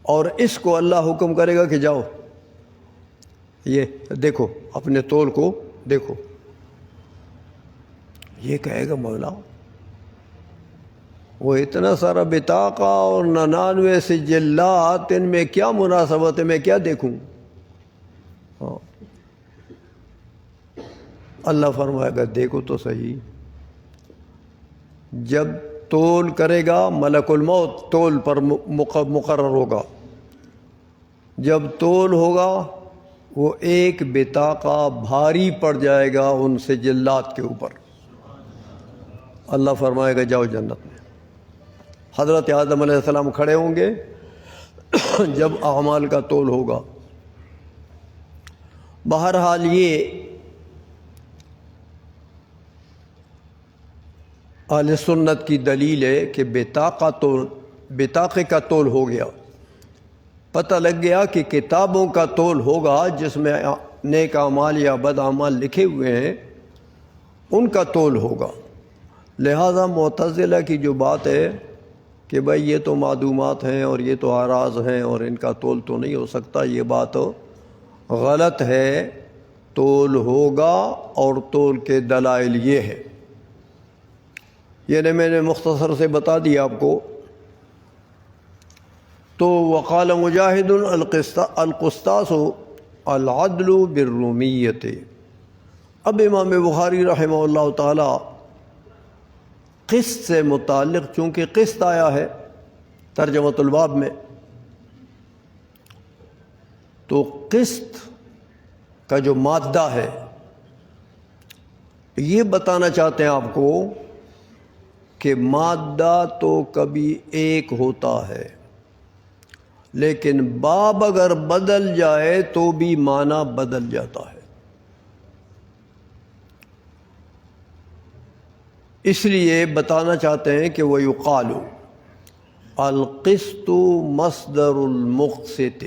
اور اس کو اللہ حکم کرے گا کہ جاؤ یہ دیکھو اپنے تول کو دیکھو۔ یہ کہے گا مولا وہ اتنا سارا بطاقہ اور 99 سجلات، ان میں کیا مناسبت ہے، میں کیا دیکھوں؟ اللہ فرمائے گا دیکھو تو صحیح۔ جب تول کرے گا ملک الموت تول پر مقرر ہوگا، جب تول ہوگا وہ ایک بطاقہ بھاری پڑ جائے گا ان سجلات کے اوپر۔ اللہ فرمائے گا جاؤ جنت میں۔ حضرت آدم علیہ السلام کھڑے ہوں گے جب اعمال کا تول ہوگا۔ بہرحال یہ اہل سنت کی دلیل ہے کہ بطاقے کا تول ہو گیا، پتہ لگ گیا کہ کتابوں کا تول ہوگا جس میں نیک اعمال یا بد اعمال لکھے ہوئے ہیں، ان کا تول ہوگا۔ لہذا معتزلہ کی جو بات ہے کہ بھائی یہ تو معدومات ہیں اور یہ تو اعراض ہیں اور ان کا تول تو نہیں ہو سکتا، یہ بات غلط ہے۔ تول ہوگا، اور تول کے دلائل یہ ہے، یعنی میں نے مختصر سے بتا دیا آپ کو۔ تو وقال مجاہد القسطاس العدل بالرومیت۔ اب امام بخاری رحمہ اللہ تعالی قسط سے متعلق، چونکہ قسط آیا ہے ترجمۃ الباب میں، تو قسط کا جو مادہ ہے یہ بتانا چاہتے ہیں آپ کو کہ مادہ تو کبھی ایک ہوتا ہے لیکن باب اگر بدل جائے تو بھی معنی بدل جاتا ہے. اس لیے بتانا چاہتے ہیں کہ وہ یقال القسط مصدر المقسط.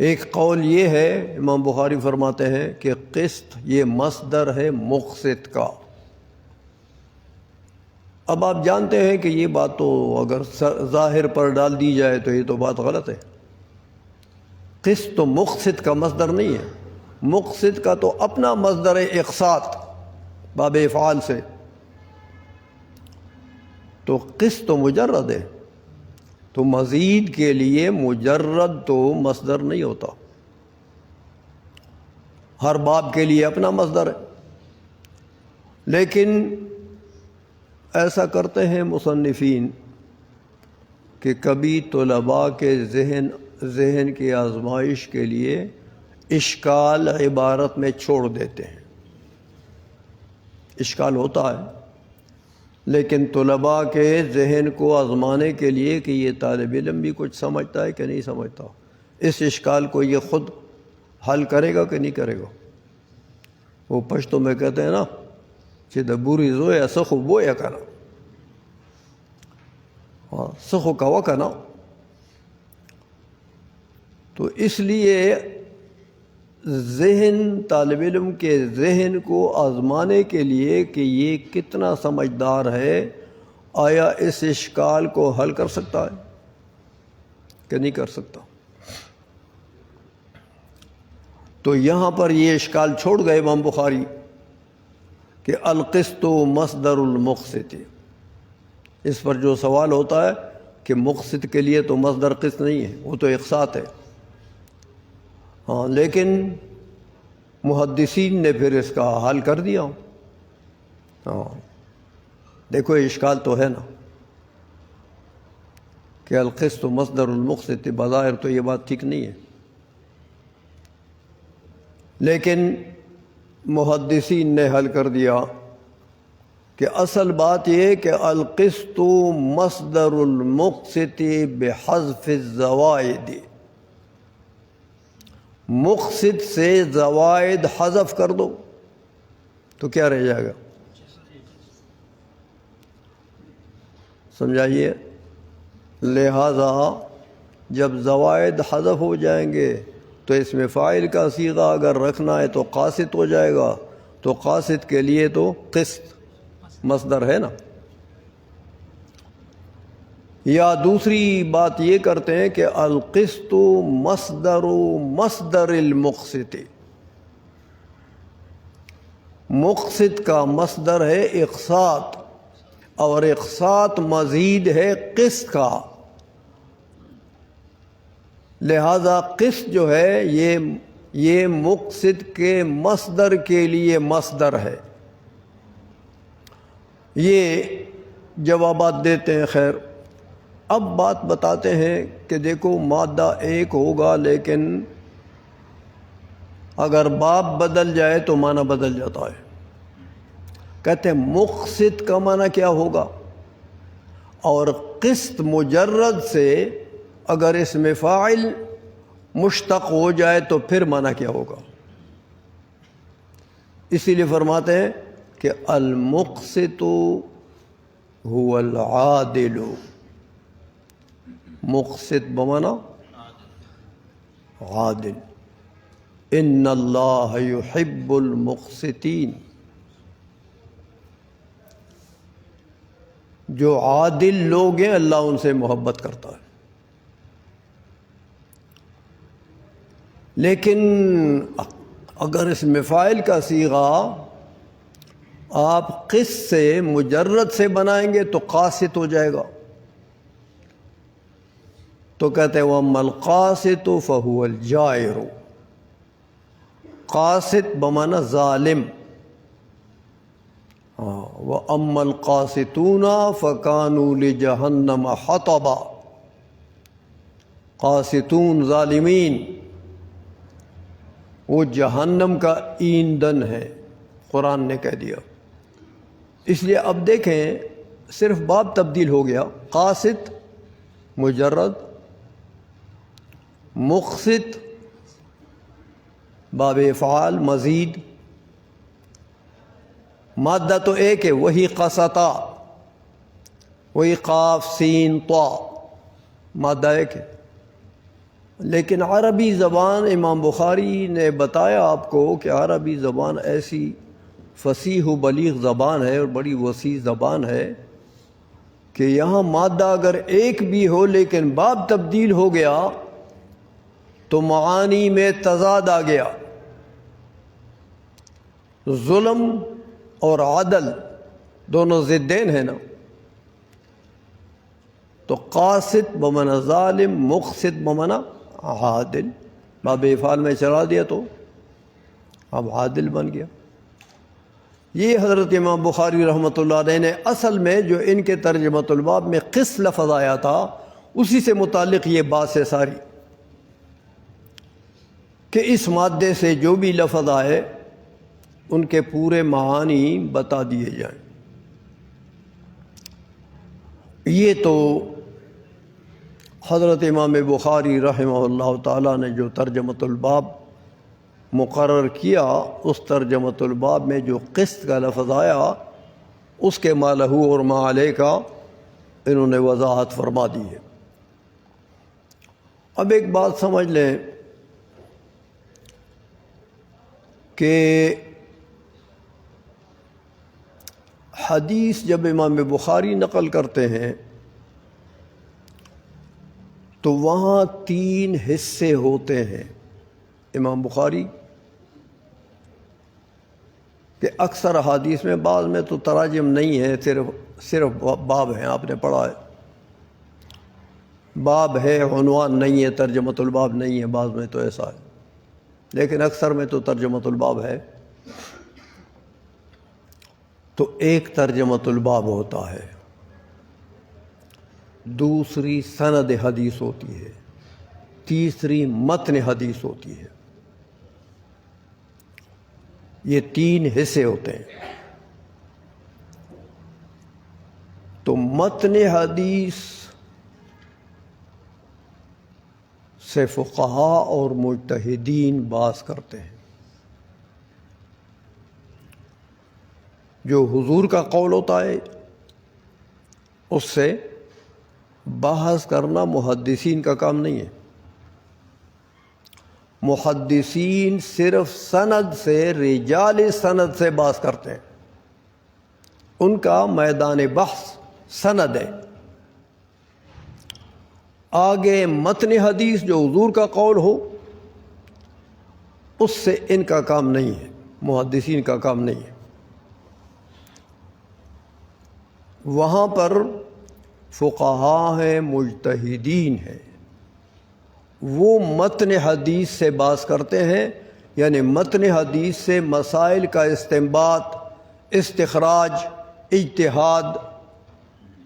ایک قول یہ ہے، امام بخاری فرماتے ہیں کہ قسط یہ مصدر ہے مقسط کا. اب آپ جانتے ہیں کہ یہ بات تو اگر ظاہر پر ڈال دی جائے تو یہ تو بات غلط ہے. قسط تو مقسط کا مصدر نہیں ہے، مقسط کا تو اپنا مصدر ہے اقساط باب افعال سے. تو قسط تو مجرد ہے، تو مزید کے لیے مجرد تو مصدر نہیں ہوتا، ہر باب کے لیے اپنا مصدر ہے. لیکن ایسا کرتے ہیں مصنفین کہ کبھی طلباء کے ذہن کی آزمائش کے لیے اشکال عبارت میں چھوڑ دیتے ہیں. اشکال ہوتا ہے، لیکن طلباء کے ذہن کو آزمانے کے لیے کہ یہ طالب علم بھی کچھ سمجھتا ہے کہ نہیں سمجھتا، اس اشکال کو یہ خود حل کرے گا کہ نہیں کرے گا. وہ پشتو میں کہتے ہیں نا کہ دا بوری زویا سخو بویا کنا، سخو کوا کنا. تو اس لیے ذہن طالب علم کے ذہن کو آزمانے کے لیے کہ یہ کتنا سمجھدار ہے، آیا اس اشکال کو حل کر سکتا ہے کہ نہیں کر سکتا. تو یہاں پر یہ اشکال چھوڑ گئے امام بخاری کہ القسط مصدر المقسط. اس پر جو سوال ہوتا ہے کہ مقسط کے لیے تو مصدر قسط نہیں ہے، وہ تو اقساط ہے. ہاں، لیکن محدثین نے پھر اس کا حل کر دیا. ہاں دیکھو اشکال تو ہے نا کہ القسط مصدر المقسط، بظاہر تو یہ بات ٹھیک نہیں ہے، لیکن محدثین نے حل کر دیا کہ اصل بات یہ کہ القسط مصدر المقسط بحذف الزوائد. مقسط سے زوائد حذف کر دو تو کیا رہ جائے گا؟ سمجھائیے. لہذا جب زوائد حذف ہو جائیں گے تو اس میں فاعل کا صیغہ اگر رکھنا ہے تو قاسط ہو جائے گا، تو قاسط کے لیے تو قسط مصدر ہے نا. یا دوسری بات یہ کرتے ہیں کہ القسط مصدر المقسط. مقسط کا مصدر ہے اقساط، اور اقساط مزید ہے قسط کا. لہذا قسط جو ہے یہ مقسط کے مصدر کے لیے مصدر ہے. یہ جوابات دیتے ہیں. خیر، اب بات بتاتے ہیں کہ دیکھو مادہ ایک ہوگا، لیکن اگر باب بدل جائے تو معنی بدل جاتا ہے. کہتے ہیں مقسط کا معنی کیا ہوگا، اور قسط مجرد سے اگر اس میں فاعل مشتق ہو جائے تو پھر معنی کیا ہوگا. اسی لیے فرماتے ہیں کہ المقسط هو العادل. مقسط بمعنی عادل. ان اللہ یحب المقسطین. جو عادل لوگ ہیں اللہ ان سے محبت کرتا ہے. لیکن اگر اس میں فاعل کا صیغہ آپ قسط سے مجرد سے بنائیں گے تو قاسط ہو جائے گا. تو کہتے ہیں وَأَمَّا الْقَاسِطُ فَهُوَ الْجَائِرُ. قاسط بمعنی ظالم. وَأَمَّا الْقَاسِطُونَ فَكَانُوا لِجَهَنَّمَ حَطَبًا. قاسطون ظالمین وہ جہنم کا ایندھن ہے، قرآن نے کہہ دیا. اس لیے اب دیکھیں صرف باب تبدیل ہو گیا. قاسط مجرد، مقسط باب افعال مزید، مادہ تو ایک ہے وہی قسطا، وہی قاف سین طا، مادہ ایک ہے، لیکن عربی زبان امام بخاری نے بتایا آپ کو کہ عربی زبان ایسی فصیح و بلیغ زبان ہے اور بڑی وسیع زبان ہے کہ یہاں مادہ اگر ایک بھی ہو لیکن باب تبدیل ہو گیا تو معانی میں تضاد آ گیا۔ ظلم اور عدل دونوں ضدین ہیں نا، تو قاسط بمعنی ظالم، مقسط بمعنی عادل، باب افعال میں چلا دیا تو اب عادل بن گیا۔ یہ حضرت امام بخاری رحمۃ اللہ علیہ نے اصل میں جو ان کے ترجمۃ الباب میں قسط لفظ آیا تھا اسی سے متعلق یہ بات ہے ساری، کہ اس مادے سے جو بھی لفظ آئے ان کے پورے معانی بتا دیے جائیں۔ یہ تو حضرت امام بخاری رحمہ اللہ تعالیٰ نے جو ترجمۃ الباب مقرر کیا، اس ترجمۃ الباب میں جو قسط کا لفظ آیا اس کے ما لہو اور ما علیہ کا انہوں نے وضاحت فرما دی ہے۔ اب ایک بات سمجھ لیں کہ حدیث جب امام بخاری نقل کرتے ہیں تو وہاں 3 حصے ہوتے ہیں امام بخاری کہ اکثر احادیث میں، بعض میں تو تراجم نہیں ہے، صرف باب ہیں، آپ نے پڑھا ہے، باب ہے، عنوان نہیں ہے، ترجمۃ الباب نہیں ہے، بعض میں تو ایسا ہے، لیکن اکثر میں تو ترجمۃ الباب ہے۔ تو ایک ترجمۃ الباب ہوتا ہے، دوسری سند حدیث ہوتی ہے، تیسری متن حدیث ہوتی ہے۔ یہ 3 حصے ہوتے ہیں۔ تو متن حدیث سے فقہاء اور مجتہدین بحث کرتے ہیں۔ جو حضور کا قول ہوتا ہے اس سے بحث کرنا محدثین کا کام نہیں ہے۔ محدثین صرف سند سے، رجال سند سے بحث کرتے ہیں، ان کا میدان بحث سند ہے۔ آگے متن حدیث جو حضور کا قول ہو اس سے ان کا کام نہیں ہے، محدثین کا کام نہیں ہے۔ وہاں پر فقہاء ہیں، مجتہدین ہیں، وہ متن حدیث سے بحث کرتے ہیں، یعنی متن حدیث سے مسائل کا استنباط، استخراج، اجتہاد،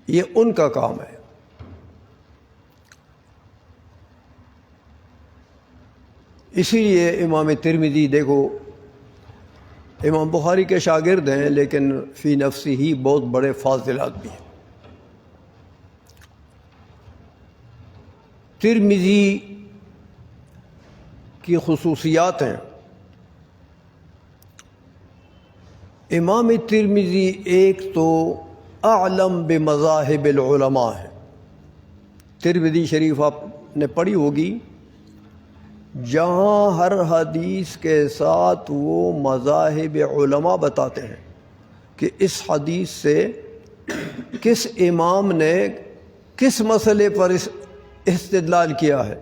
یہ ان کا کام ہے۔ اسی لیے امام ترمذی دیکھو، امام بخاری کے شاگرد ہیں لیکن فی نفسی ہی بہت بڑے فاضل آدمی ہیں۔ ترمذی کی خصوصیات ہیں، امام ترمذی ایک تو اعلم بمذاہب العلماء ہے۔ ترمذی شریف آپ نے پڑھی ہوگی، جہاں ہر حدیث کے ساتھ وہ مذاہب علماء بتاتے ہیں کہ اس حدیث سے کس امام نے کس مسئلے پر استدلال کیا ہے،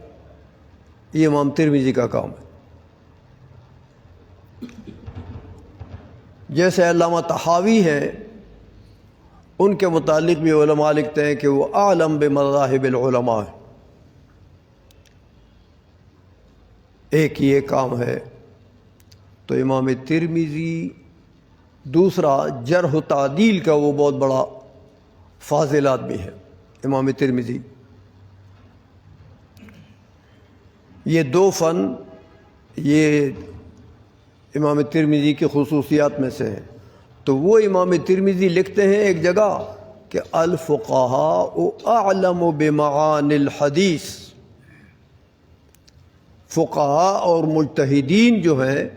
یہ امام ترمذی کا کام ہے۔ جیسے علامہ طحاوی ہیں، ان کے متعلق بھی علماء لکھتے ہیں کہ وہ اعلم بمذاہب العلماء ہے۔ ایک یہ کام ہے۔ تو امام ترمذی دوسرا جرح و تعدیل کا وہ بہت بڑا فاضل آدمی ہے امام ترمذی۔ یہ 2 فن یہ امام ترمذی کی خصوصیات میں سے ہے۔ تو وہ امام ترمذی لکھتے ہیں ایک جگہ کہ الفقہاء اعلم بمعانی الحدیث، فقہاء اور مجتہدین جو ہیں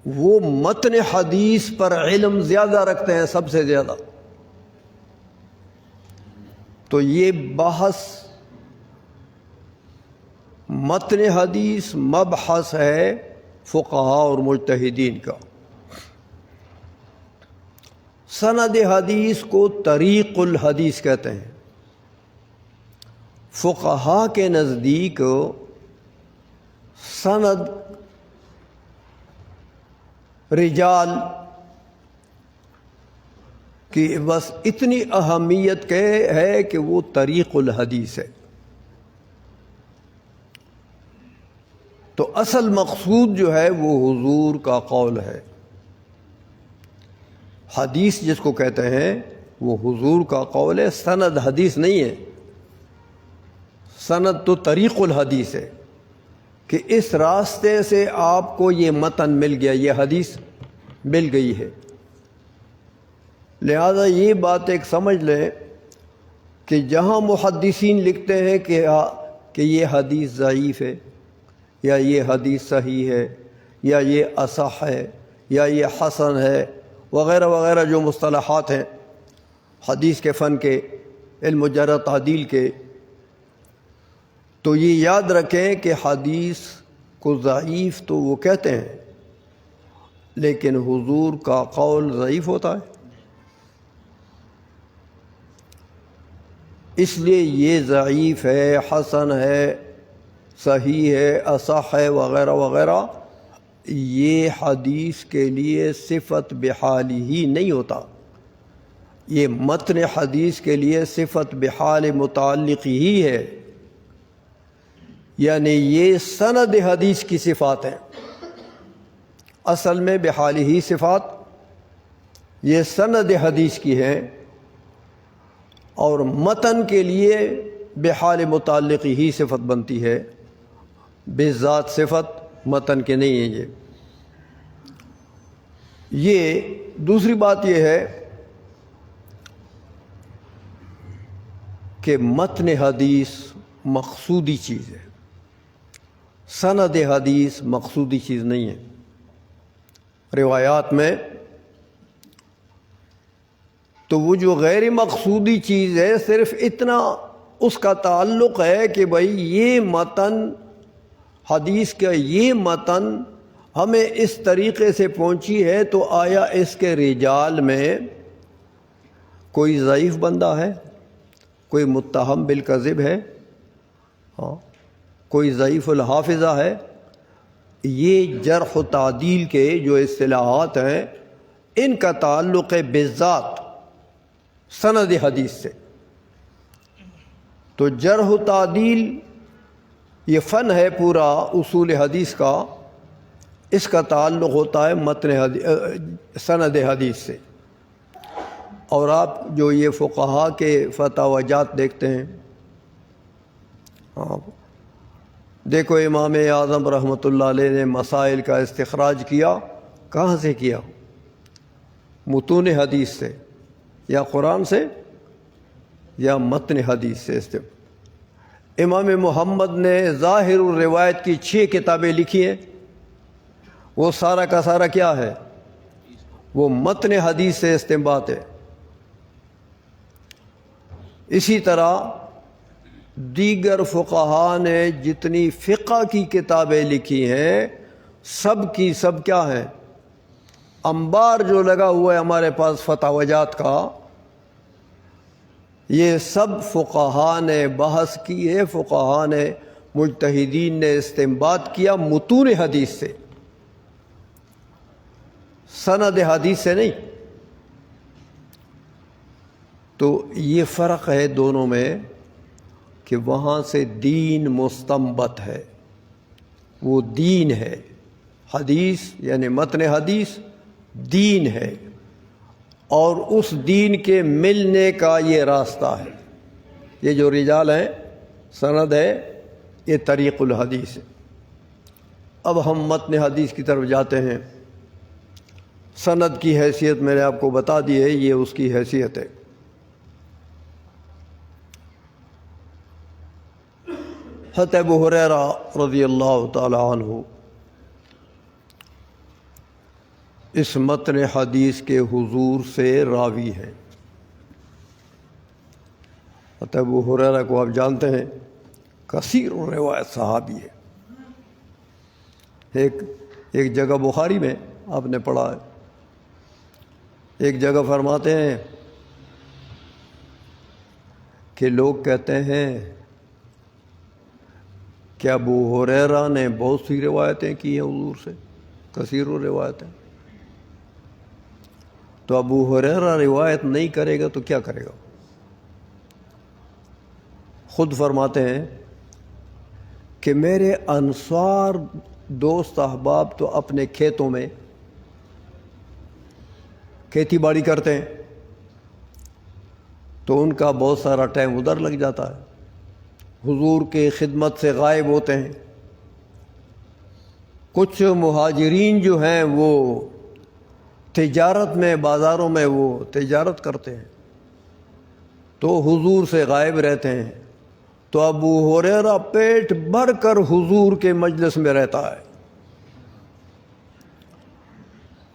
وہ متن حدیث پر علم زیادہ رکھتے ہیں، سب سے زیادہ۔ تو یہ بحث متن حدیث مبحث ہے فقہاء اور مجتہدین کا۔ سند حدیث کو طریق الحدیث کہتے ہیں۔ فقہاء کے نزدیک سند رجال کی بس اتنی اہمیت کے ہے کہ وہ طریق الحدیث ہے۔ تو اصل مقصود جو ہے وہ حضور کا قول ہے۔ حدیث جس کو کہتے ہیں وہ حضور کا قول ہے، سند حدیث نہیں ہے۔ سند تو طریق الحدیث ہے کہ اس راستے سے آپ کو یہ متن مل گیا، یہ حدیث مل گئی ہے۔ لہذا یہ بات ایک سمجھ لیں کہ جہاں محدثین لکھتے ہیں کہ یہ حدیث ضعیف ہے، یا یہ حدیث صحیح ہے، یا یہ اصح ہے، یا یہ حسن ہے، وغیرہ وغیرہ جو مصطلحات ہیں حدیث کے فن کے، علم جرح تعدیل کے، تو یہ یاد رکھیں کہ حدیث کو ضعیف تو وہ کہتے ہیں، لیکن حضور کا قول ضعیف ہوتا ہے۔ اس لیے یہ ضعیف ہے، حسن ہے، صحیح ہے، اصح ہے، وغیرہ وغیرہ، یہ حدیث کے لیے صفت بحال ہی نہیں ہوتا۔ یہ متن حدیث کے لیے صفت بحال متعلق ہی ہے، یعنی یہ سند حدیث کی صفات ہیں۔ اصل میں بحال ہی صفات یہ سند حدیث کی ہیں، اور متن کے لیے بحال متعلق ہی صفت بنتی ہے، بذات صفت متن کے نہیں ہے۔ یہ دوسری بات یہ ہے کہ متن حدیث مقصودی چیز ہے، سند حدیث مقصودی چیز نہیں ہے۔ روایات میں تو وہ جو غیر مقصودی چیز ہے صرف اتنا اس کا تعلق ہے کہ بھئی یہ متن حدیث کا یہ متن ہمیں اس طریقے سے پہنچی ہے، تو آیا اس کے رجال میں کوئی ضعیف بندہ ہے، کوئی متہم بالکذب ہے، کوئی ضعیف الحافظہ ہے؟ یہ جرح و تعدیل کے جو اصطلاحات ہیں ان کا تعلق ہے بالذات سند حدیث سے۔ تو جرح و تعدیل یہ فن ہے پورا اصول حدیث کا، اس کا تعلق ہوتا ہے سند حدیث سے۔ اور آپ جو یہ فقہاء کے فتاوی جات دیکھتے ہیں، دیکھو امام اعظم رحمۃ اللہ علیہ نے مسائل کا استخراج کیا، کہاں سے کیا؟ متون حدیث سے، یا قرآن سے، یا متن حدیث سے۔ امام محمد نے ظاہر الروایت کی 6 کتابیں لکھی ہیں، وہ سارا کا سارا کیا ہے؟ وہ متن حدیث سے استنباط ہے۔ اسی طرح دیگر فقہاء نے جتنی فقہ کی کتابیں لکھی ہیں سب کی سب کیا ہیں؟ انبار جو لگا ہوا ہے ہمارے پاس فتاوی جات کا، یہ سب فقہاء نے بحث کی ہے، فقہاء نے مجتہدین نے استنباط کیا متون حدیث سے، سند حدیث سے نہیں۔ تو یہ فرق ہے دونوں میں کہ وہاں سے دین مستنبط ہے، وہ دین ہے، حدیث یعنی متن حدیث دین ہے، اور اس دین کے ملنے کا یہ راستہ ہے۔ یہ جو رجال ہیں، سند ہے، یہ طریق الحدیث ہے۔ اب ہم متن حدیث کی طرف جاتے ہیں۔ سند کی حیثیت میں نے آپ کو بتا دی ہے، یہ اس کی حیثیت ہے۔ حضرت ابو ہریرہ رضی اللہ تعالی عنہ اس متن حدیث کے حضور سے راوی ہیں۔ حضرت ابو ہریرہ کو آپ جانتے ہیں، کثیر روایت صحابی ہے۔ ایک جگہ بخاری میں آپ نے پڑھا ہے، ایک جگہ فرماتے ہیں کہ لوگ کہتے ہیں کہ ابو ہریرہ نے بہت سی روایتیں کی ہیں حضور سے، کثیر روایتیں، تو ابو ہریرہ روایت نہیں کرے گا تو کیا کرے گا؟ خود فرماتے ہیں کہ میرے انصار دوست احباب تو اپنے کھیتوں میں کھیتی باڑی کرتے ہیں، تو ان کا بہت سارا ٹائم ادھر لگ جاتا ہے، حضور کے خدمت سے غائب ہوتے ہیں۔ کچھ مہاجرین جو ہیں وہ تجارت میں، بازاروں میں وہ تجارت کرتے ہیں، تو حضور سے غائب رہتے ہیں، تو ابو ہریرہ پیٹ بھر کر حضور کے مجلس میں رہتا ہے۔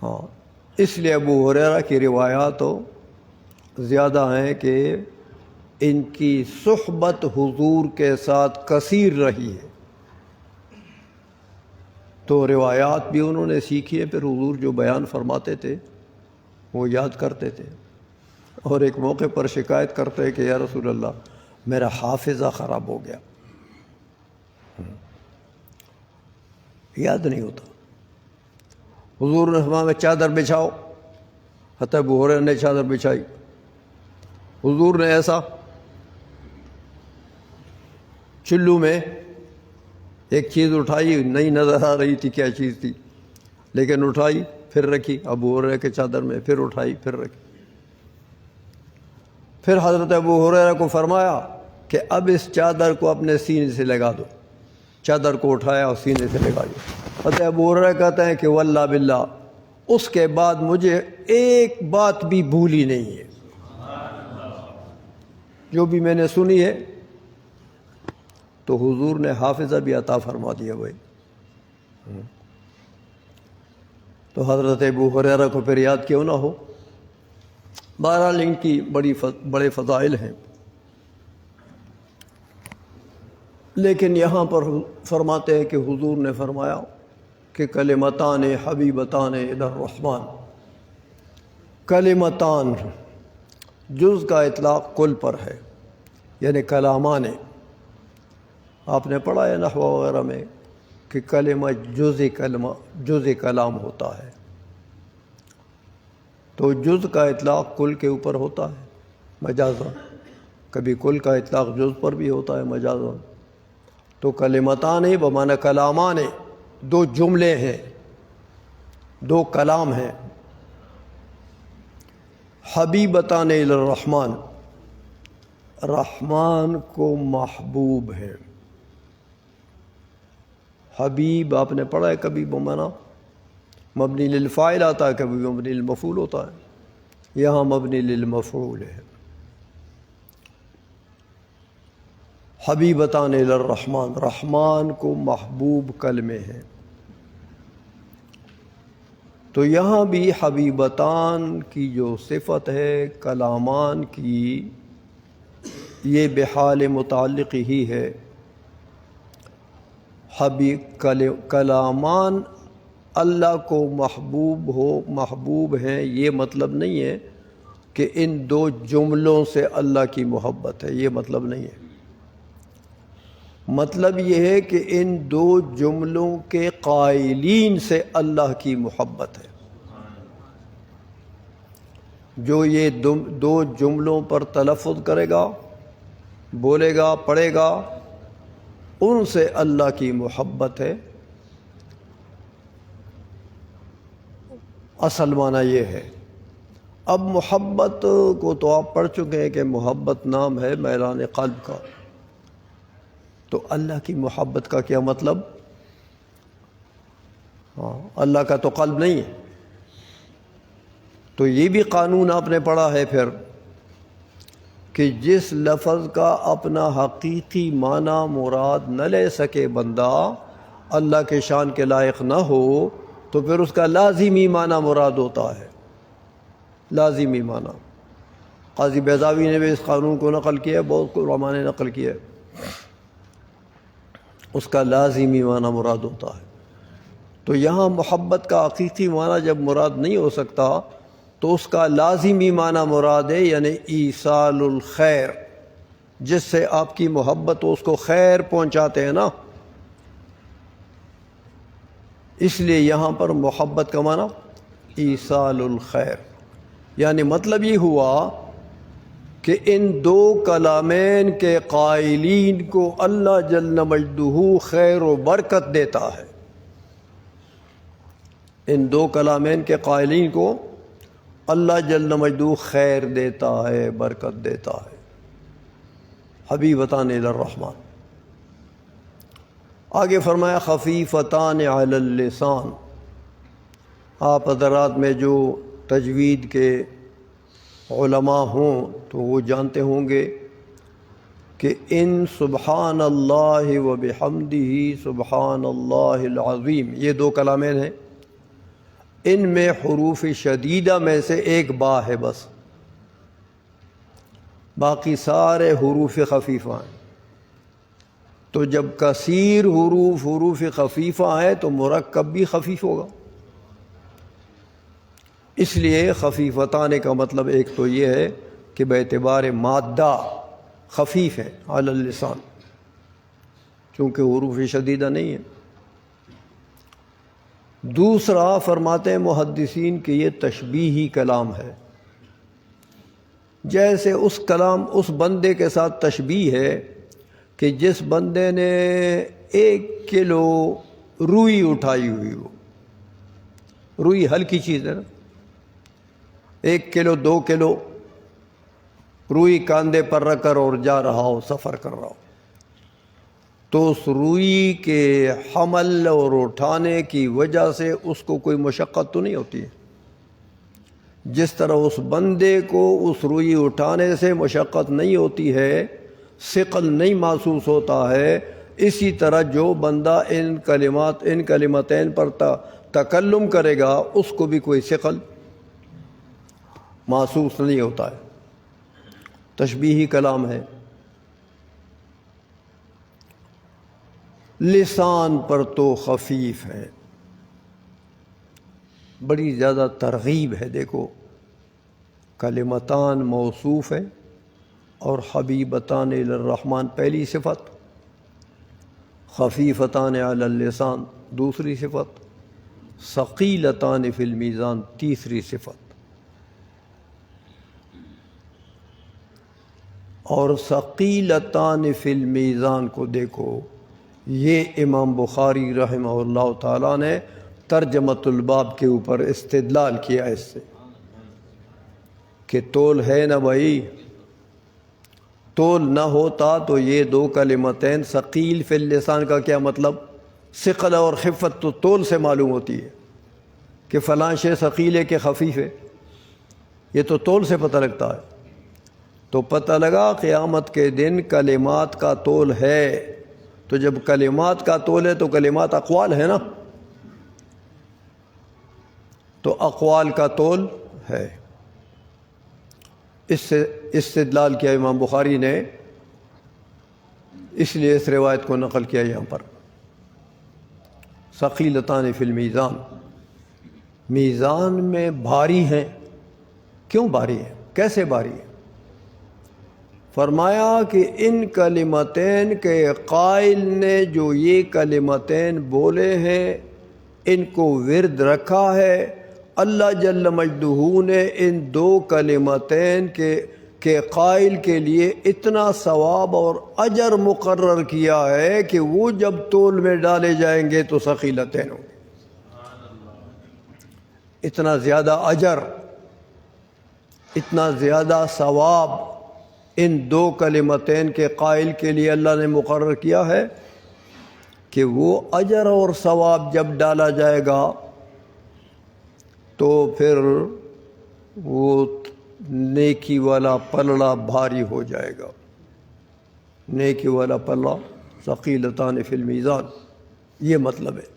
ہاں، اس لیے ابو ہریرہ کی روایات تو زیادہ ہیں کہ ان کی صحبت حضور کے ساتھ کثیر رہی ہے، تو روایات بھی انہوں نے سیکھی ہے، پھر حضور جو بیان فرماتے تھے وہ یاد کرتے تھے، اور ایک موقع پر شکایت کرتے کہ یا رسول اللہ میرا حافظہ خراب ہو گیا، یاد نہیں ہوتا۔ حضور نے فرمایا چادر بچھاؤ، حضرت ابو ہریرہ نے چادر بچھائی، حضور نے ایسا چلو میں ایک چیز اٹھائی، نہیں نظر آ رہی تھی کیا چیز تھی، لیکن اٹھائی پھر رکھی، ابو ہریرہ کے چادر میں، پھر اٹھائی پھر رکھی۔ پھر حضرت ابو ہریرہ کو فرمایا کہ اب اس چادر کو اپنے سینے سے لگا دو، چادر کو اٹھایا اور سینے سے لگا دیا۔ حضرت ابو ہریرہ کہتے ہیں کہ واللہ باللہ اس کے بعد مجھے ایک بات بھی بھولی نہیں ہے، جو بھی میں نے سنی ہے، تو حضور نے حافظہ بھی عطا فرما دیا بھائی۔ تو حضرت ابو ہریرہ کو پھر یاد کیوں نہ ہو؟ بہرحال ان کی بڑے فضائل ہیں، لیکن یہاں پر فرماتے ہیں کہ حضور نے فرمایا کہ کلمتان حبیبتان الی الرحمن، کلمتان جز کا اطلاق کل پر ہے، یعنی کلامان، آپ نے پڑھا ہے نحو وغیرہ میں کہ کلمہ جز کلام ہوتا ہے، تو جز کا اطلاق کل کے اوپر ہوتا ہے مجازاً، کبھی کل کا اطلاق جز پر بھی ہوتا ہے مجازاً۔ تو کلمتان بمعنی کلامان، دو جملے ہیں، دو کلام ہیں، حبیبتان الی الرحمن، رحمان کو محبوب ہیں۔ حبیب آپ نے پڑھا ہے کبھی بمعنی مبنی للفاعل آتا ہے، کبھی مبنی للمفعول ہوتا ہے، یہاں مبنی للمفعول ہے۔ حبیبتان الی الرحمن، رحمان کو محبوب کلمے ہیں، تو یہاں بھی حبیبتان کی جو صفت ہے کلامان کی، یہ بحال متعلق ہی ہے۔ کلامان اللہ کو محبوب ہیں، یہ مطلب نہیں ہے کہ ان دو جملوں سے اللہ کی محبت ہے، یہ مطلب نہیں ہے۔ مطلب یہ ہے کہ ان دو جملوں کے قائلین سے اللہ کی محبت ہے، جو یہ دو جملوں پر تلفظ کرے گا، بولے گا، پڑھے گا، ان سے اللہ کی محبت ہے۔ اصل معنی یہ ہے۔ اب محبت کو تو آپ پڑھ چکے ہیں کہ محبت نام ہے میلان قلب کا، تو اللہ کی محبت کا کیا مطلب؟ اللہ کا تو قلب نہیں ہے، تو یہ بھی قانون آپ نے پڑھا ہے پھر کہ جس لفظ کا اپنا حقیقی معنی مراد نہ لے سکے بندہ، اللہ کے شان کے لائق نہ ہو، تو پھر اس کا لازمی معنی مراد ہوتا ہے، لازمی معنی۔ قاضی بیضاوی نے بھی اس قانون کو نقل کیا ہے، بہت علماء نے نقل کیا ہے، اس کا لازمی معنی مراد ہوتا ہے۔ تو یہاں محبت کا حقیقی معنی جب مراد نہیں ہو سکتا تو اس کا لازمی معنی مراد ہے، یعنی ایصال الخیر، جس سے آپ کی محبت ہو، اس کو خیر پہنچاتے ہیں نا، اس لیے یہاں پر محبت کا معنی ایصال الخیر، یعنی مطلب یہ ہوا کہ ان دو کلامین کے قائلین کو اللہ جل مجدہ خیر و برکت دیتا ہے، ان دو کلامین کے قائلین کو اللہ جل مجدہ خیر دیتا ہے، برکت دیتا ہے۔ حبیبتان الی الرحمن۔ آگے فرمایا خفیفتان علی اللسان۔ آپ حضرات میں جو تجوید کے علماء ہوں تو وہ جانتے ہوں گے کہ ان سبحان اللہ و بحمدہ سبحان اللہ العظیم، یہ دو کلامین ہیں، ان میں حروف شدیدہ میں سے ایک با ہے بس، باقی سارے حروف خفیفہ ہیں۔ تو جب کثیر حروف خفیفہ ہیں تو مرکب بھی خفیف ہوگا، اس لیے خفیفتان کا مطلب ایک تو یہ ہے کہ باعتبار مادہ خفیف ہے علی اللسان، چونکہ حروف شدیدہ نہیں ہے۔ دوسرا فرماتے ہیں محدثین کہ یہ تشبیہی کلام ہے، جیسے اس کلام اس بندے کے ساتھ تشبیہ ہے کہ جس بندے نے 1 کلو روئی اٹھائی ہوئی ہو، روئی ہلکی چیز ہے نا، 1 کلو 2 کلو روئی کاندھے پر رکھ کر اور جا رہا ہو، سفر کر رہا ہو، تو اس روئی کے حمل اور اٹھانے کی وجہ سے اس کو کوئی مشقت تو نہیں ہوتی ہے، جس طرح اس بندے کو اس روئی اٹھانے سے مشقت نہیں ہوتی ہے، ثقل نہیں محسوس ہوتا ہے، اسی طرح جو بندہ ان کلمتین پر تکلم کرے گا اس کو بھی کوئی ثقل محسوس نہیں ہوتا ہے، تشبیہی کلام ہے۔ لسان پر تو خفیف ہے، بڑی زیادہ ترغیب ہے۔ دیکھو کلمتان موصوف ہیں اور حبیبتان الی الرحمن پہلی صفت، خفیفتان علی اللسان دوسری صفت، ثقیلتان فی المیزان تیسری صفت۔ اور ثقیلتان فی المیزان کو دیکھو، یہ امام بخاری رحمہ اللہ تعالیٰ نے ترجمۃ الباب کے اوپر استدلال کیا اس سے کہ تول ہے نا بھائی، تول نہ ہوتا تو یہ دو کلمتین ثقیل فی اللسان کا کیا مطلب؟ ثقل اور خفت تو تول سے معلوم ہوتی ہے کہ فلاں شے ثقیل ہے کہ خفیف ہے، یہ تو تول سے پتہ لگتا ہے۔ تو پتہ لگا قیامت کے دن کلمات کا تول ہے، تو جب کلمات کا تول ہے تو کلمات اقوال ہے نا، تو اقوال کا تول ہے۔ اس سے استدلال کیا امام بخاری نے، اس لیے اس روایت کو نقل کیا یہاں پر۔ ثقیلتان فی المیزان، میزان میں بھاری ہیں۔ کیوں بھاری ہے؟ کیسے بھاری ہے؟ فرمایا کہ ان کلمتین کے قائل نے جو یہ کلمتین بولے ہیں، ان کو ورد رکھا ہے، اللہ جل مجدہ نے ان دو کلمتین کے قائل کے لیے اتنا ثواب اور اجر مقرر کیا ہے کہ وہ جب تول میں ڈالے جائیں گے تو ثقیلتین ہوں گے۔ اتنا زیادہ اجر، اتنا زیادہ ثواب ان دو کلمتین کے قائل کے لیے اللہ نے مقرر کیا ہے کہ وہ اجر اور ثواب جب ڈالا جائے گا تو پھر وہ نیکی والا پلڑا بھاری ہو جائے گا. نیکی والا پلڑا ثقیلتان فی المیزان، یہ مطلب ہے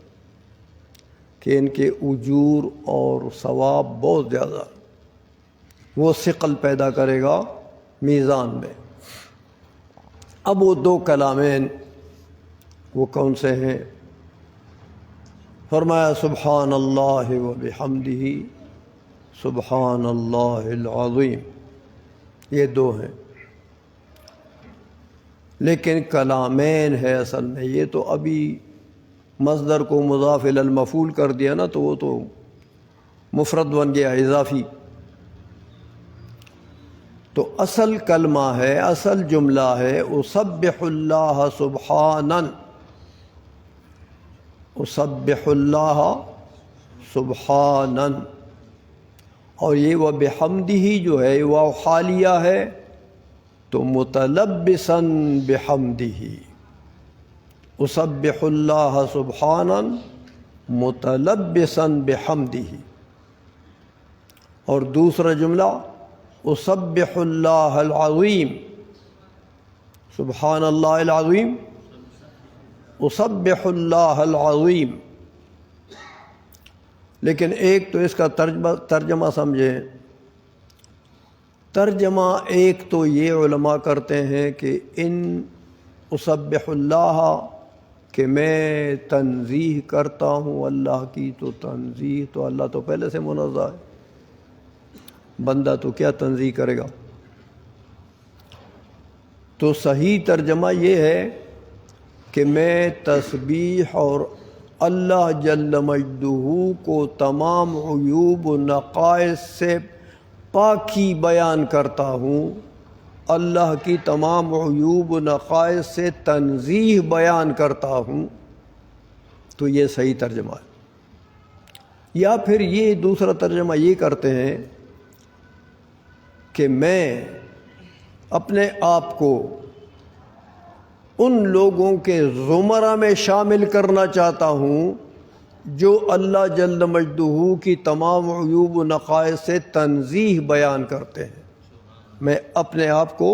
کہ ان کے اجور اور ثواب بہت زیادہ، وہ ثقل پیدا کرے گا میزان میں. اب وہ دو کلامین وہ کون سے ہیں؟ فرمایا سبحان اللہ و بحمدہ سبحان اللہ العظیم، یہ دو ہیں. لیکن کلامین ہے اصل میں، یہ تو ابھی مصدر کو مضاف الی المفعول کر دیا نا، تو وہ تو مفرد بن گیا اضافی. تو اصل کلمہ ہے، اصل جملہ ہے اسبح اللہ سبحاناً، اسبح اللہ سبحاناً. اور یہ و بحمدہ جو ہے وہ حالیہ ہے، تو متلبساً بحمدہ، اسبح اللہ سبحاناً متلبساً بحمدہ. اور دوسرا جملہ اسبح اللہ العظیم، سبحان اللہ العظیم، اسبح اللہ العظیم. لیکن ایک تو اس کا ترجمہ سمجھیں. ترجمہ ایک تو یہ علماء کرتے ہیں کہ ان اسبح اللہ کہ میں تنزیہ کرتا ہوں اللہ کی، تو تنزیہ تو اللہ تو پہلے سے منزہ ہے، بندہ تو کیا تنزیہ کرے گا. تو صحیح ترجمہ یہ ہے کہ میں تسبیح اور اللہ جل مجدہ کو تمام عیوب و نقائص سے پاکی بیان کرتا ہوں، اللہ کی تمام عیوب و نقائص سے تنزیہ بیان کرتا ہوں. تو یہ صحیح ترجمہ ہے. یا پھر یہ دوسرا ترجمہ یہ کرتے ہیں کہ میں اپنے آپ کو ان لوگوں کے زمرہ میں شامل کرنا چاہتا ہوں جو اللہ جل مجدہ کی تمام عیوب و نقائص سے تنزیہ بیان کرتے ہیں. میں اپنے آپ کو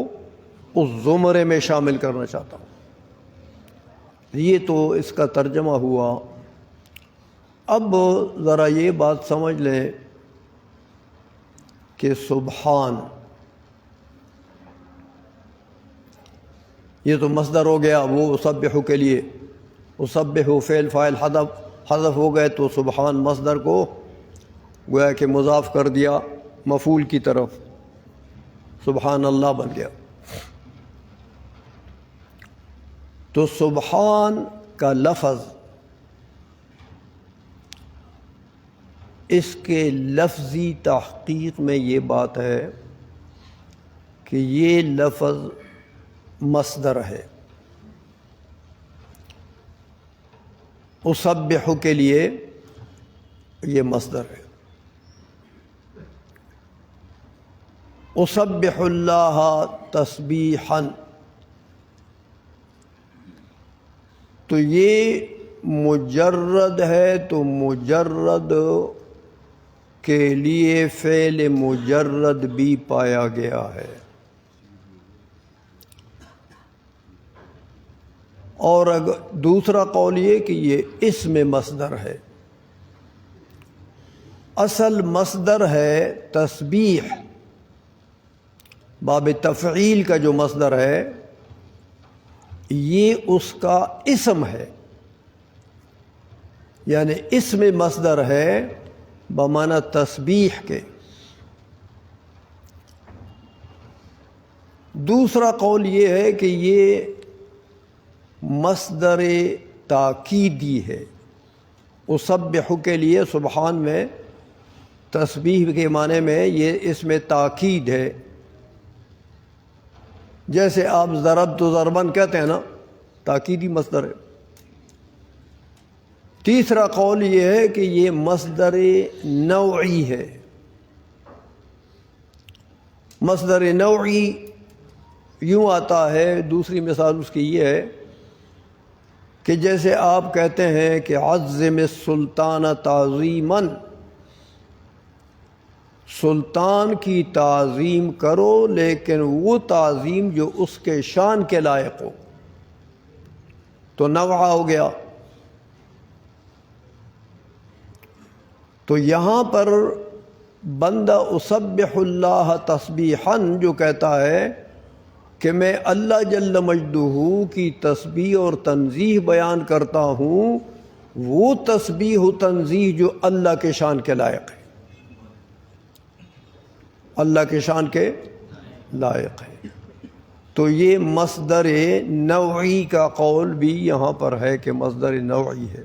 اس زمرے میں شامل کرنا چاہتا ہوں. یہ تو اس کا ترجمہ ہوا. اب ذرا یہ بات سمجھ لیں کہ سبحان یہ تو مصدر ہو گیا وہ اسبح کے لیے، اسبح فعل فاعل حذف ہو گئے، تو سبحان مصدر کو گویا کہ مضاف کر دیا مفعول کی طرف، سبحان اللہ بن گیا. تو سبحان کا لفظ اس کے لفظی تحقیق میں یہ بات ہے کہ یہ لفظ مصدر ہے. اسبح کے لیے یہ مصدر ہے. اسبح اللہ تسبیحا، تو یہ مجرد ہے، تو مجرد کے لیے فعل مجرد بھی پایا گیا ہے. اور اگر دوسرا قول یہ کہ یہ اسم مصدر ہے. اصل مصدر ہے تسبیح، باب تفعیل کا جو مصدر ہے یہ اس کا اسم ہے، یعنی اسم مصدر ہے بمعنی تسبیح کے. دوسرا قول یہ ہے کہ یہ مصدر تاکیدی ہے. اسبح کے لیے سبحان میں تسبیح کے معنی میں یہ اسم تاکید ہے. جیسے آپ ضرب تو ضربن کہتے ہیں نا، تاکیدی مصدر ہے. تیسرا قول یہ ہے کہ یہ مصدر نوعی ہے. مصدر نوعی یوں آتا ہے، دوسری مثال اس کی یہ ہے کہ جیسے آپ کہتے ہیں کہ عظم السلطان تعظیماً، سلطان کی تعظیم کرو لیکن وہ تعظیم جو اس کے شان کے لائق ہو، تو نوعہ ہو گیا۔ تو یہاں پر بندہ اسبح اللہ تسبیحاً جو کہتا ہے کہ میں اللہ جل مجدہ کی تسبیح اور تنزیہ بیان کرتا ہوں، وہ تسبیح و تنزیہ جو اللہ کے شان کے لائق ہے، اللہ کے شان کے لائق ہے۔ تو یہ مصدر نوعی کا قول بھی یہاں پر ہے کہ مصدر نوعی ہے۔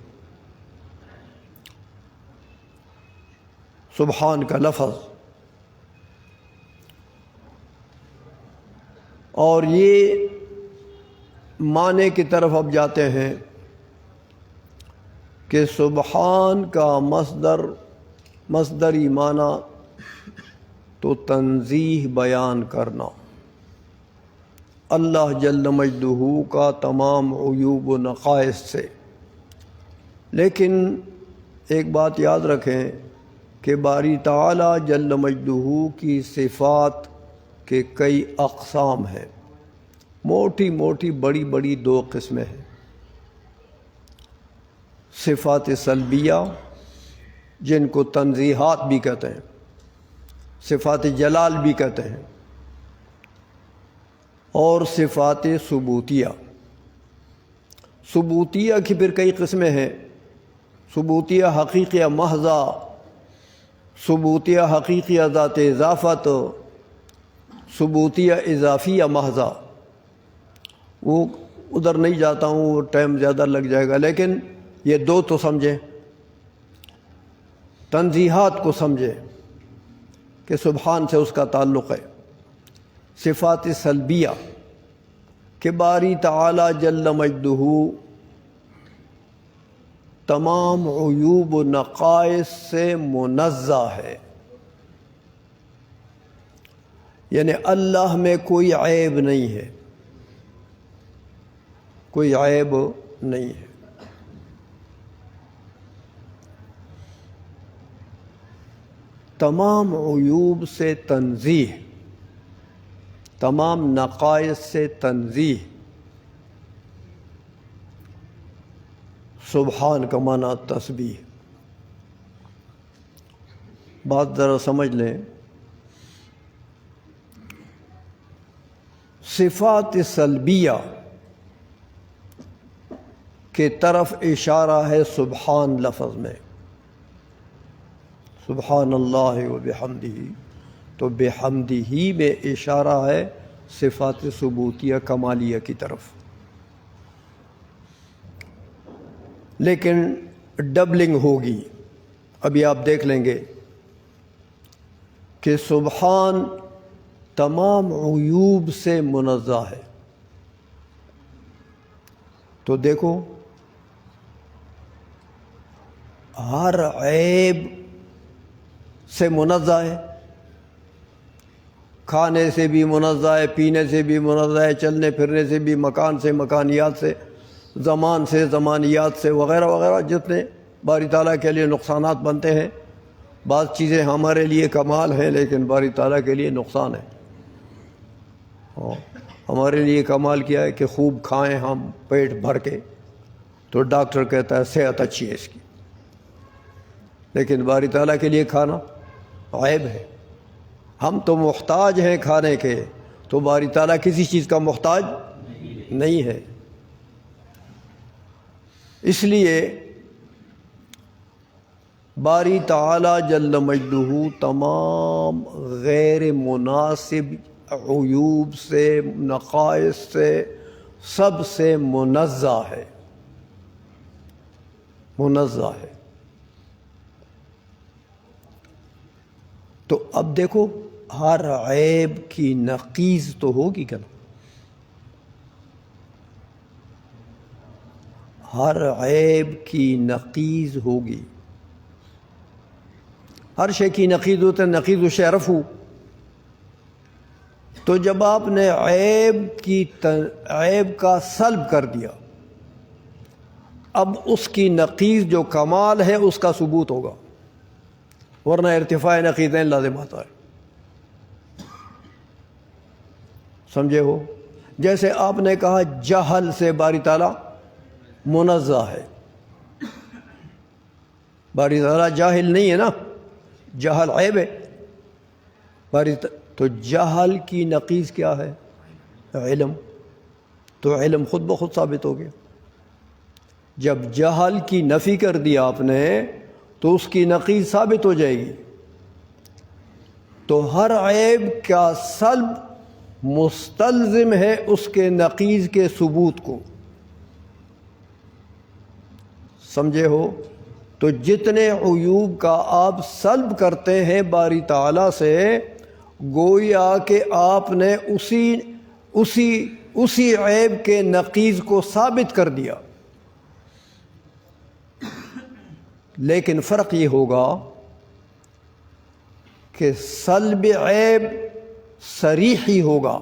سبحان کا لفظ، اور یہ معنی کی طرف اب جاتے ہیں کہ سبحان کا مصدری معنی تو تنزیہ بیان کرنا، اللہ جل مجدہ کا تمام عیوب و نقائص سے۔ لیکن ایک بات یاد رکھیں کہ باری تعالی جل مجدہ کی صفات کے کئی اقسام ہیں، موٹی موٹی بڑی بڑی دو قسمیں ہیں۔ صفات سلبیہ جن کو تنزیہات بھی کہتے ہیں، صفات جلال بھی کہتے ہیں، اور صفات ثبوتیہ۔ ثبوتیہ کی پھر کئی قسمیں ہیں، ثبوتیہ حقیقیہ محضہ، ثبوتیہ حقیقیہ ذات اضافت، ثبوتیہ اضافیہ محضہ۔ وہ ادھر نہیں جاتا ہوں، وہ ٹائم زیادہ لگ جائے گا، لیکن یہ دو تو سمجھیں، تنزیہات کو سمجھیں کہ سبحان سے اس کا تعلق ہے۔ صفات سلبیہ کہ باری تعالی جل مجدہ تمام عیوب و نقائص سے منزہ ہے، یعنی اللہ میں کوئی عیب نہیں ہے، کوئی عیب نہیں ہے۔ تمام عیوب سے تنزیہ، تمام نقائص سے تنزیہ۔ سبحان کا معنی تسبیح۔ بات ذرا سمجھ لیں، صفات سلبیہ کے طرف اشارہ ہے سبحان لفظ میں، سبحان اللہ و بحمدہ، تو بحمدہ میں اشارہ ہے صفات ثبوتیہ کمالیہ کی طرف۔ لیکن ڈبلنگ ہوگی، ابھی آپ دیکھ لیں گے کہ سبحان تمام عیوب سے منزہ ہے۔ تو دیکھو ہر عیب سے منزہ ہے، کھانے سے بھی منزہ ہے، پینے سے بھی منزہ ہے، چلنے پھرنے سے بھی، مکان سے، مکانیات سے، زمان سے، زمانیات سے، وغیرہ وغیرہ جتنے باری تعالیٰ کے لیے نقصانات بنتے ہیں۔ بعض چیزیں ہمارے لیے کمال ہیں لیکن باری تعالیٰ کے لیے نقصان ہے۔ ہمارے لیے کمال کیا ہے کہ خوب کھائیں ہم پیٹ بھر کے، تو ڈاکٹر کہتا ہے صحت اچھی ہے اس کی، لیکن باری تعالیٰ کے لیے کھانا عیب ہے۔ ہم تو محتاج ہیں کھانے کے، تو باری تعالیٰ کسی چیز کا محتاج نہیں ہے۔ اس لیے باری تعالیٰ جل مجدہ تمام غیر مناسب عیوب سے، نقائص سے، سب سے منزہ ہے، منزہ ہے۔ تو اب دیکھو ہر عیب کی نقیض تو ہوگی کہ نا، ہر عیب کی نقیض ہوگی۔ ہر شے کی نقیض ہوتا ہے، نقیض الشیء رفع۔ تو جب آپ نے عیب کا سلب کر دیا، اب اس کی نقیض جو کمال ہے اس کا ثبوت ہوگا۔ ورنہ ارتفاع عقیدین لازم آتا ہے. سمجھے ہو؟ جیسے آپ نے کہا جہل سے باری تعالیٰ منزہ ہے. باری تعالیٰ جاہل نہیں ہے نا، جہل عیب ہے. تو جہل کی نقیض کیا ہے؟ علم. تو علم خود بخود ثابت ہو گیا. جب جہل کی نفی کر دیا آپ نے تو اس کی نقیض ثابت ہو جائے گی. تو ہر عیب کا سلب مستلزم ہے اس کے نقیض کے ثبوت کو. سمجھے ہو؟ تو جتنے عیوب کا آپ سلب کرتے ہیں باری تعالیٰ سے، گویا کہ آپ نے اسی عیب کے نقیض کو ثابت کر دیا. لیکن فرق یہ ہوگا کہ سلب عیب صریح ہی ہوگا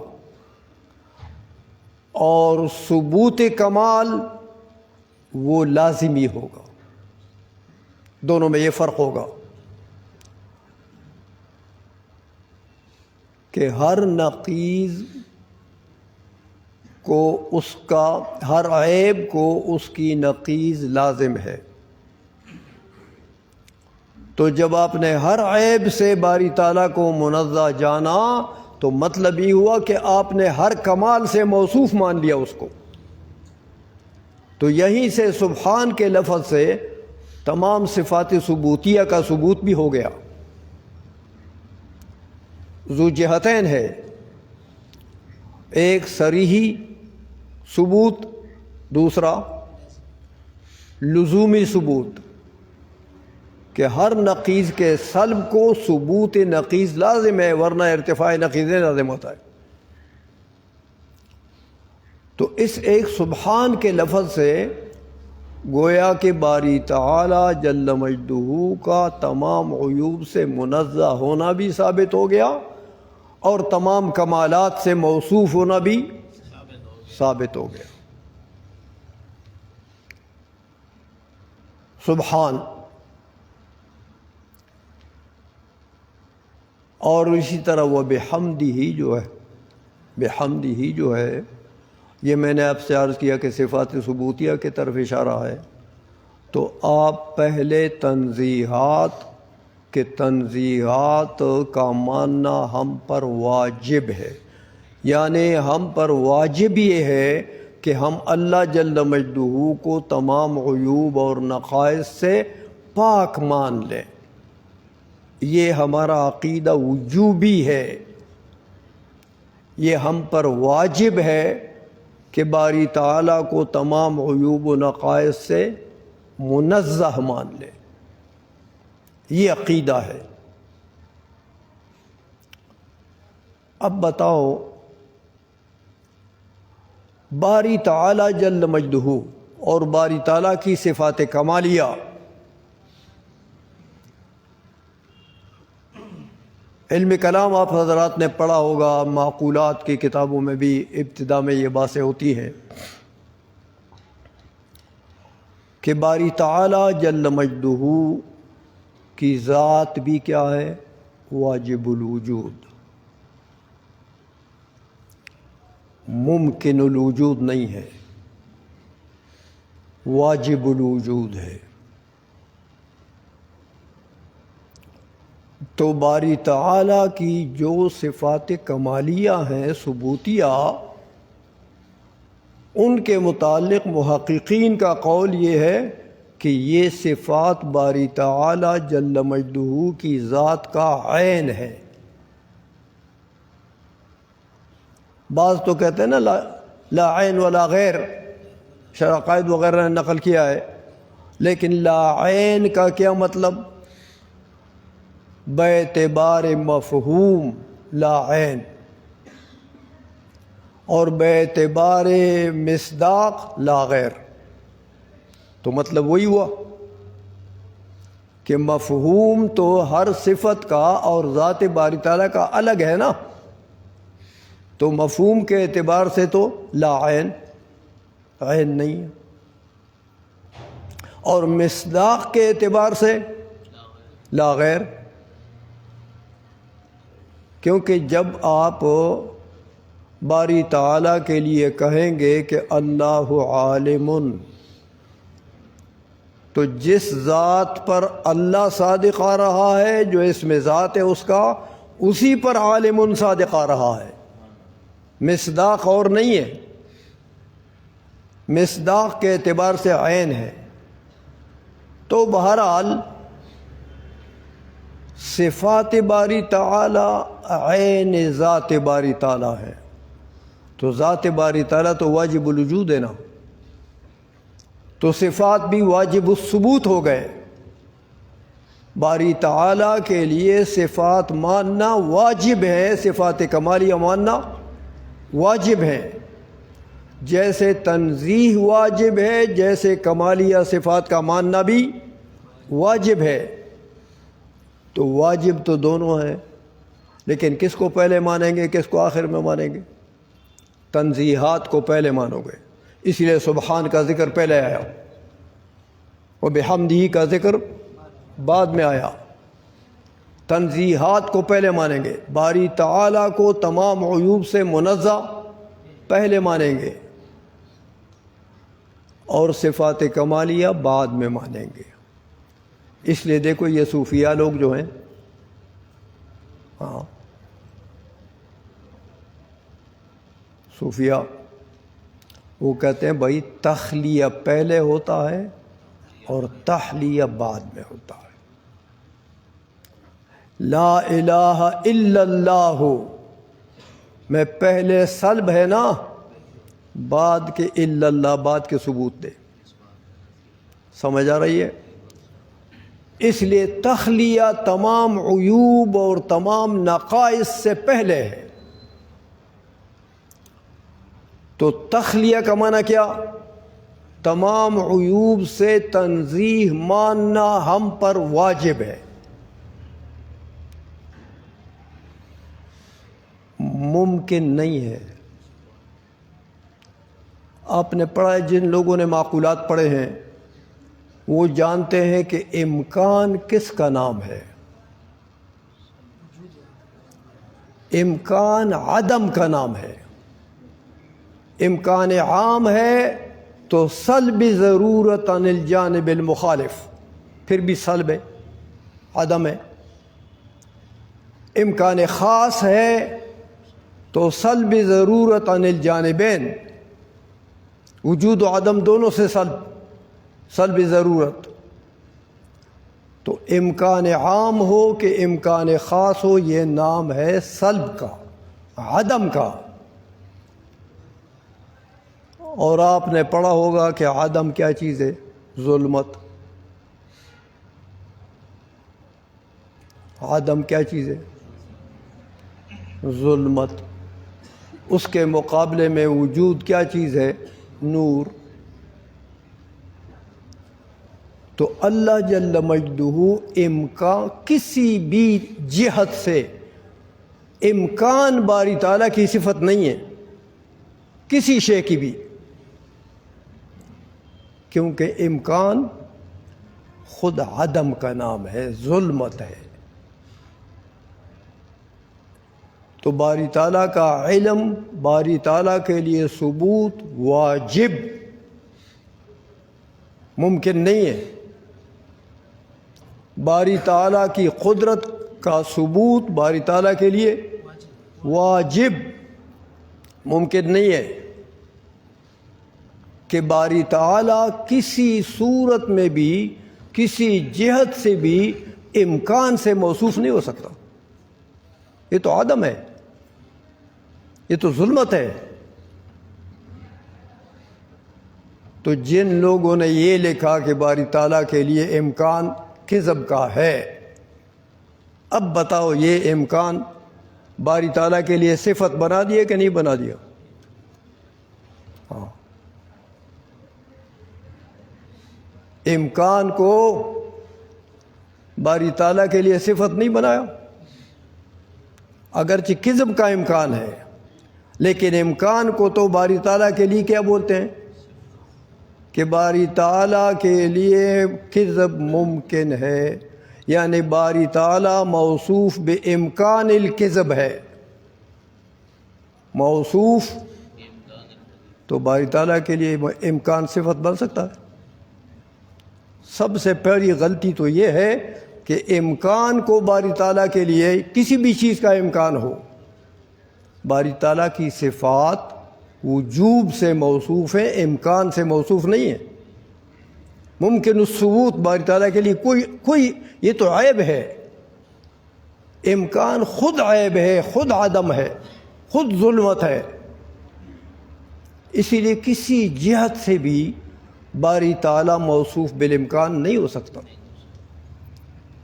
اور ثبوت کمال وہ لازمی ہوگا. دونوں میں یہ فرق ہوگا کہ ہر نقیض کو اس کا، ہر عیب کو اس کی نقیض لازم ہے. تو جب آپ نے ہر عیب سے باری تعالیٰ کو منزہ جانا تو مطلب یہ ہوا کہ آپ نے ہر کمال سے موصوف مان لیا اس کو. تو یہیں سے سبحان کے لفظ سے تمام صفات ثبوتیہ کا ثبوت بھی ہو گیا. ذو جہتین ہے، ایک صریحی ثبوت، دوسرا لزومی ثبوت، کہ ہر نقیض کے سلب کو ثبوت نقیض لازم ہے، ورنہ ارتفاع نقیض لازم ہوتا ہے. تو اس ایک سبحان کے لفظ سے گویا کہ باری تعالی جل مجدہ کا تمام عیوب سے منزہ ہونا بھی ثابت ہو گیا اور تمام کمالات سے موصوف ہونا بھی ثابت ہو گیا. سبحان. اور اسی طرح وہ بحمدہ جو ہے یہ میں نے آپ سے عرض کیا کہ صفات ثبوتیہ کی طرف اشارہ ہے. تو آپ پہلے تنزیہات کا ماننا ہم پر واجب ہے، یعنی ہم پر واجب یہ ہے کہ ہم اللہ جل مجدہ کو تمام عیوب اور نقائص سے پاک مان لیں. یہ ہمارا عقیدہ وجوبی ہے، یہ ہم پر واجب ہے کہ باری تعالیٰ کو تمام عیوب و نقائص سے منزہ مان لے. یہ عقیدہ ہے. اب بتاؤ، باری تعالیٰ جل مجدہ اور باری تعالیٰ کی صفات کمالیہ علم کلام آپ حضرات نے پڑھا ہوگا، معقولات کی کتابوں میں بھی ابتدا میں یہ باتیں ہوتی ہیں کہ باری تعالی جل مجدہ کی ذات بھی کیا ہے؟ واجب الوجود، ممکن الوجود نہیں ہے، واجب الوجود ہے. تو باری تعالیٰ کی جو صفات کمالیہ ہیں ثبوتیہ، ان کے متعلق محققین کا قول یہ ہے کہ یہ صفات باری تعالیٰ جل مجدہ کی ذات کا عین ہے. بعض تو کہتے ہیں نا لا عین ولا غیر، شرائط وغیرہ نے نقل کیا ہے، لیکن لا عین کا کیا مطلب؟ باعتبار مفہوم لا عین، اور باعتبار مصداق لا غیر. تو مطلب وہی ہوا کہ مفہوم تو ہر صفت کا اور ذات باری تعالیٰ کا الگ ہے نا، تو مفہوم کے اعتبار سے تو لا عین عین نہیں ہے، اور مصداق کے اعتبار سے لا غیر کیونکہ جب آپ باری تعالیٰ کے لیے کہیں گے کہ اللہ عالم، تو جس ذات پر اللہ صادق آ رہا ہے، جو اس میں ذات ہے اس کا، اسی پر عالم صادق آ رہا ہے، مصداق اور نہیں ہے، مصداق کے اعتبار سے عین ہے۔ تو بہرحال صفات باری تعالی عین ذات باری تعالی ہے، تو ذات باری تعالی تو واجب الوجود ہے نا، تو صفات بھی واجب الثبوت ہو گئے۔ باری تعالی کے لیے صفات ماننا واجب ہے، صفات کمالیہ ماننا واجب ہے، جیسے تنزیہ واجب ہے، جیسے کمالیہ صفات کا ماننا بھی واجب ہے۔ تو واجب تو دونوں ہیں، لیکن کس کو پہلے مانیں گے، کس کو آخر میں مانیں گے؟ تنزیہات کو پہلے مانو گے، اس لیے سبحان کا ذکر پہلے آیا، وبحمدہ کا ذکر بعد میں آیا۔ تنزیہات کو پہلے مانیں گے، باری تعالیٰ کو تمام عیوب سے منزہ پہلے مانیں گے، اور صفات کمالیہ بعد میں مانیں گے۔ اس لیے دیکھو یہ صوفیہ لوگ جو ہیں، ہاں صوفیہ، وہ کہتے ہیں بھائی تخلیہ پہلے ہوتا ہے اور تحلیہ بعد میں ہوتا ہے۔ لا الہ الا اللہ میں پہلے سلب ہے نا، بعد کے الا اللہ، بعد کے ثبوت دے، سمجھ آ رہی ہے؟ اس لیے تخلیہ تمام عیوب اور تمام نقائص سے پہلے ہے۔ تو تخلیہ کا معنی کیا؟ تمام عیوب سے تنزیہ ماننا ہم پر واجب ہے، ممکن نہیں ہے۔ آپ نے پڑھا ہے، جن لوگوں نے معقولات پڑھے ہیں وہ جانتے ہیں کہ امکان کس کا نام ہے؟ امکان عدم کا نام ہے۔ امکان عام ہے تو سلب ضرورت عن الجانب المخالف، پھر بھی سلب ہے، عدم ہے۔ امکان خاص ہے تو سلب ضرورت عن الجانبین، وجود و عدم دونوں سے سلب ضرورت۔ تو امکان عام ہو کہ امکان خاص ہو، یہ نام ہے سلب کا، عدم کا۔ اور آپ نے پڑھا ہوگا کہ عدم کیا چیز ہے؟ ظلمت۔ عدم کیا چیز ہے؟ ظلمت۔ اس کے مقابلے میں وجود کیا چیز ہے؟ نور۔ تو اللہ جل مجدہ امکان، کسی بھی جہت سے امکان باری تعالیٰ کی صفت نہیں ہے، کسی شے کی بھی، کیونکہ امکان خود عدم کا نام ہے، ظلمت ہے۔ تو باری تعالیٰ کا علم، باری تعالیٰ کے لیے ثبوت واجب، ممکن نہیں ہے۔ باری تعالیٰ کی قدرت کا ثبوت باری تعالیٰ کے لیے واجب، ممکن نہیں ہے کہ باری تعالیٰ کسی صورت میں بھی، کسی جہت سے بھی امکان سے موصوف نہیں ہو سکتا۔ یہ تو عدم ہے، یہ تو ظلمت ہے۔ تو جن لوگوں نے یہ لکھا کہ باری تعالیٰ کے لیے امکان کذب کا ہے، اب بتاؤ یہ امکان باری تعالیٰ کے لیے صفت بنا دیا کہ نہیں بنا دیا؟ ہاں، امکان کو باری تعالیٰ کے لیے صفت نہیں بنایا، اگرچہ کذب کا امکان ہے، لیکن امکان کو تو باری تعالیٰ کے لیے کیا بولتے ہیں کہ باری تعالیٰ کے لیے کذب ممکن ہے، یعنی باری تعالیٰ موصوف بامکان الکذب ہے، موصوف تو باری تعالیٰ کے لیے امکان صفت بن سکتا ہے؟ سب سے پہلی غلطی تو یہ ہے کہ امکان کو باری تعالیٰ کے لیے کسی بھی چیز کا امکان ہو۔ باری تعالیٰ کی صفات وجوب سے موصوف ہیں، امکان سے موصوف نہیں ہے۔ ممکن الثبوت باری تعالیٰ کے لیے کوئی یہ تو عیب ہے، امکان خود عیب ہے، خود عدم ہے، خود ظلمت ہے۔ اسی لیے کسی جہت سے بھی باری تعالیٰ موصوف بالامکان نہیں ہو سکتا،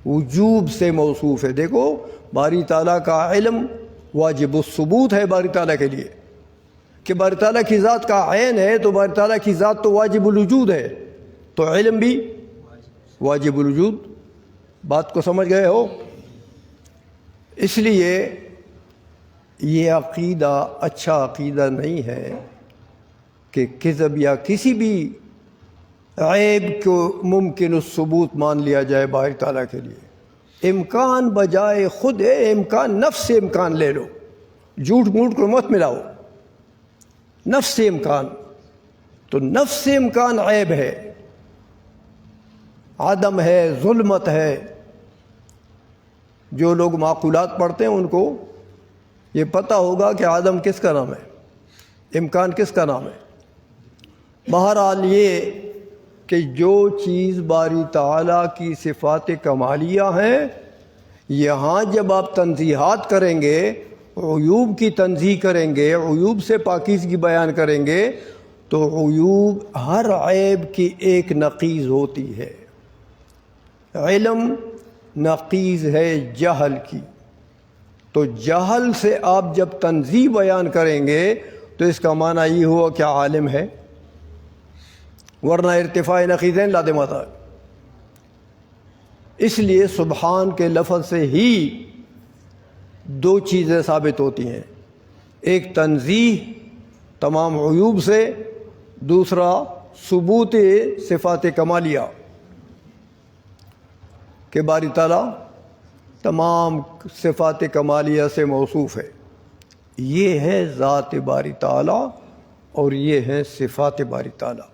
وجوب سے موصوف ہے۔ دیکھو باری تعالیٰ کا علم واجب الثبوت ہے باری تعالیٰ کے لیے، کہ باری تعالیٰ کی ذات کا عین ہے تو باری تعالیٰ کی ذات تو واجب الوجود ہے، تو علم بھی واجب الوجود۔ بات کو سمجھ گئے ہو؟ اس لیے یہ عقیدہ اچھا عقیدہ نہیں ہے کہ کذب یا کسی بھی عیب کو ممکن الثبوت مان لیا جائے باری تعالیٰ کے لیے۔ امکان بجائے خود ہے، امکان نفس سے امکان لے لو، جھوٹ موٹ کو مت ملاؤ، نفس سے امکان، تو نفس سے امکان عیب ہے، عدم ہے، ظلمت ہے۔ جو لوگ معقولات پڑھتے ہیں ان کو یہ پتہ ہوگا کہ عدم کس کا نام ہے، امکان کس کا نام ہے۔ بہرحال یہ کہ جو چیز باری تعالیٰ کی صفات کمالیہ ہیں، یہاں جب آپ تنزیحات کریں گے، عیوب کی تنزیح کریں گے، عیوب سے پاکیزگی بیان کریں گے، تو عیوب ہر عیب کی ایک نقیض ہوتی ہے۔ علم نقیض ہے جہل کی، تو جہل سے آپ جب تنزیح بیان کریں گے تو اس کا معنی یہ ہوا کہ عالم ہے، ورنہ ارتفاع نقیضین لازم آتا ہے۔ اس لیے سبحان کے لفظ سے ہی دو چیزیں ثابت ہوتی ہیں، ایک تنزیح تمام عیوب سے، دوسرا ثبوت صفات کمالیہ، کہ باری تعالیٰ تمام صفات کمالیہ سے موصوف ہے۔ یہ ہے ذات باری تعالیٰ اور یہ ہے صفات باری تعالیٰ۔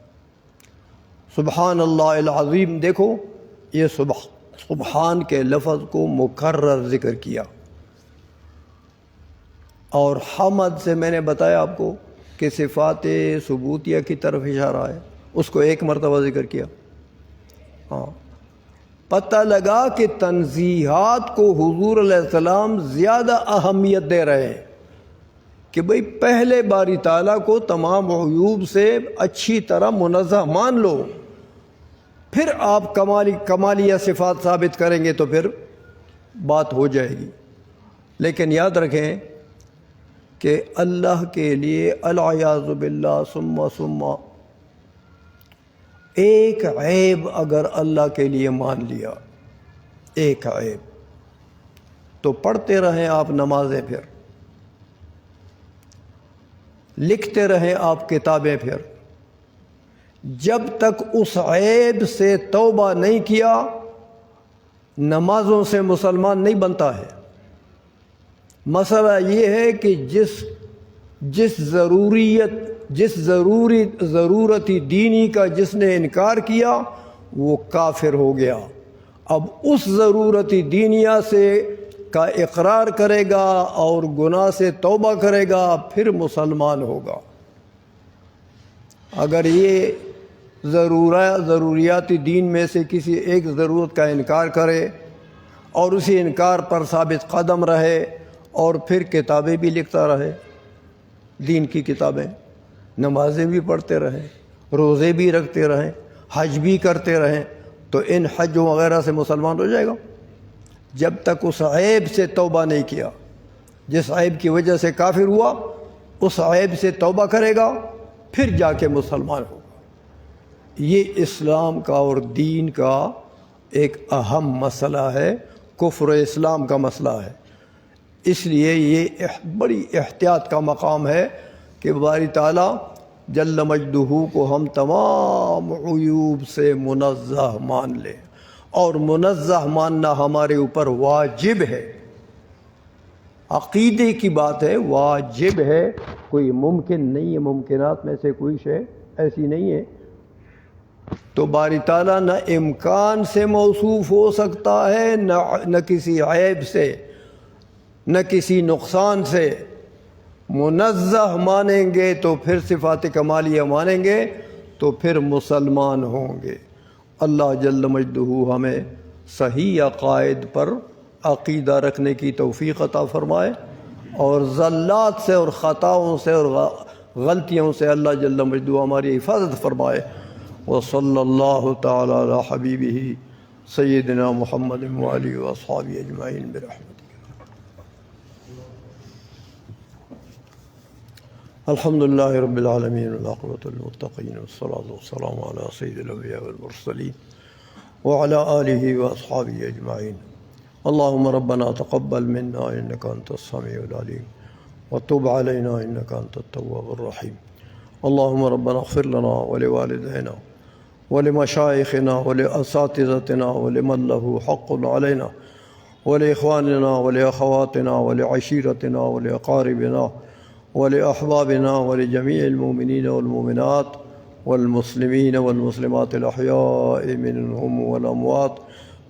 سبحان اللہ العظیم، دیکھو یہ سبحان کے لفظ کو مکرر ذکر کیا، اور حمد سے میں نے بتایا آپ کو کہ صفات ثبوتیہ کی طرف اشارہ ہے، اس کو ایک مرتبہ ذکر کیا۔ ہاں، پتہ لگا کہ تنزیحات کو حضور علیہ السلام زیادہ اہمیت دے رہے ہیں، کہ بھئی پہلے باری تعالیٰ کو تمام عیوب سے اچھی طرح منزہ مان لو، پھر آپ کمالیہ صفات ثابت کریں گے تو پھر بات ہو جائے گی۔ لیکن یاد رکھیں کہ اللہ کے لیے العیاذ باللہ ثم ایک عیب اگر اللہ کے لیے مان لیا، ایک عیب، تو پڑھتے رہیں آپ نمازیں، پھر لکھتے رہیں آپ کتابیں، پھر جب تک اس عیب سے توبہ نہیں کیا نمازوں سے مسلمان نہیں بنتا ہے۔ مسئلہ یہ ہے کہ جس ضرورت دینی کا جس نے انکار کیا وہ کافر ہو گیا، اب اس ضرورت دینیہ سے کا اقرار کرے گا اور گناہ سے توبہ کرے گا، پھر مسلمان ہوگا۔ اگر یہ ضروریات دین میں سے کسی ایک ضرورت کا انکار کرے اور اسی انکار پر ثابت قدم رہے اور پھر کتابیں بھی لکھتا رہے، دین کی کتابیں، نمازیں بھی پڑھتے رہیں، روزے بھی رکھتے رہیں، حج بھی کرتے رہیں، تو ان حج وغیرہ سے مسلمان ہو جائے گا۔ جب تک اس عیب سے توبہ نہیں کیا، جس عیب کی وجہ سے کافر ہوا، اس عیب سے توبہ کرے گا، پھر جا کے مسلمان ہوگا۔ یہ اسلام کا اور دین کا ایک اہم مسئلہ ہے، کفر و اسلام کا مسئلہ ہے۔ اس لیے یہ بڑی احتیاط کا مقام ہے کہ باری تعالیٰ جل مجدہ کو ہم تمام عیوب سے منزہ مان لیں، اور منزہ ماننا ہمارے اوپر واجب ہے، عقیدے کی بات ہے، واجب ہے، کوئی ممکن نہیں ہے، ممکنات میں سے کوئی شے ایسی نہیں ہے۔ تو باری تعالیٰ نہ امکان سے موصوف ہو سکتا ہے، نہ کسی عیب سے، نہ کسی نقصان سے۔ منزہ مانیں گے تو پھر صفات کمالیہ مانیں گے تو پھر مسلمان ہوں گے۔ اللہ جل مجدہ ہمیں صحیح عقائد پر عقیدہ رکھنے کی توفیق عطا فرمائے، اور زلات سے اور خطاؤں سے اور غلطیوں سے اللہ جل مجدہ ہماری حفاظت فرمائے۔ وصلی اللہ تعالی علی حبیبہ سیدنا محمد وآلہ وأصحابہ اجمعین برحمتہ۔ الحمد للہ رب العالمین والعاقبۃ للمتقین والصلاة والسلام علی سید الانبیاء والمرسلین وعلی آلہ واصحابہ اجمعین۔ اللہم ربنا تقبل منا انک انت السمیع العلیم وتب علینا انک انت التواب الرحیم۔ اللہم ربنا اغفر لنا ولوالدینا ولمشائخنا ولاساتذتنا ولمن له حق علینا ولإخواننا ولأخواتنا ولعشیرتنا ولأقاربنا ولأحبابنا ولجميع المؤمنين والمؤمنات والمسلمين والمسلمات الأحياء منهم والأموات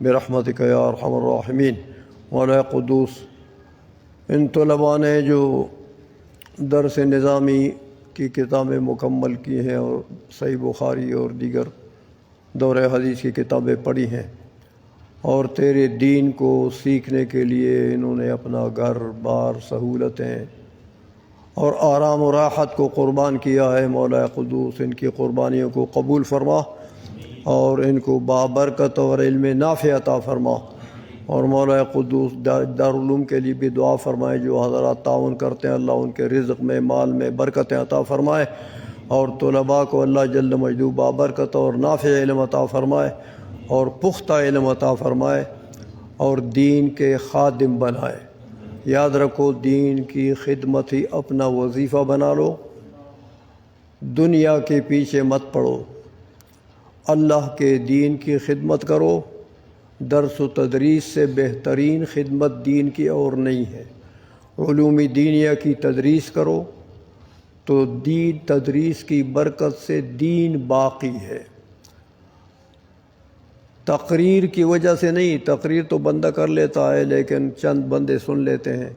برحمتك يا أرحم الراحمين۔ مولا قدوس، ان طلباء نے جو درس نظامی کی کتابیں مکمل کی ہیں اور صحیح بخاری اور دیگر دور حدیث کی کتابیں پڑھی ہیں، اور تیرے دین کو سیکھنے کے لیے انہوں نے اپنا گھر بار سہولتیں اور آرام و راحت کو قربان کیا ہے، مولا قدوس ان کی قربانیوں کو قبول فرما اور ان کو بابرکت اور علم نافع عطا فرما، اور مولا قدوس دارالعلوم کے لیے بھی دعا فرمائے، جو حضرات تعاون کرتے ہیں اللہ ان کے رزق میں مال میں برکتیں عطا فرمائے، اور طلباء کو اللہ جل مجدہ بابرکت اور نافع علم عطا فرمائے اور پختہ علم عطا فرمائے اور دین کے خادم بنائے۔ یاد رکھو، دین کی خدمت ہی اپنا وظیفہ بنا لو، دنیا کے پیچھے مت پڑو، اللہ کے دین کی خدمت کرو۔ درس و تدریس سے بہترین خدمت دین کی اور نہیں ہے۔ علوم دینیہ کی تدریس کرو تو دین تدریس کی برکت سے دین باقی ہے، تقریر کی وجہ سے نہیں۔ تقریر تو بندہ کر لیتا ہے لیکن چند بندے سن لیتے ہیں،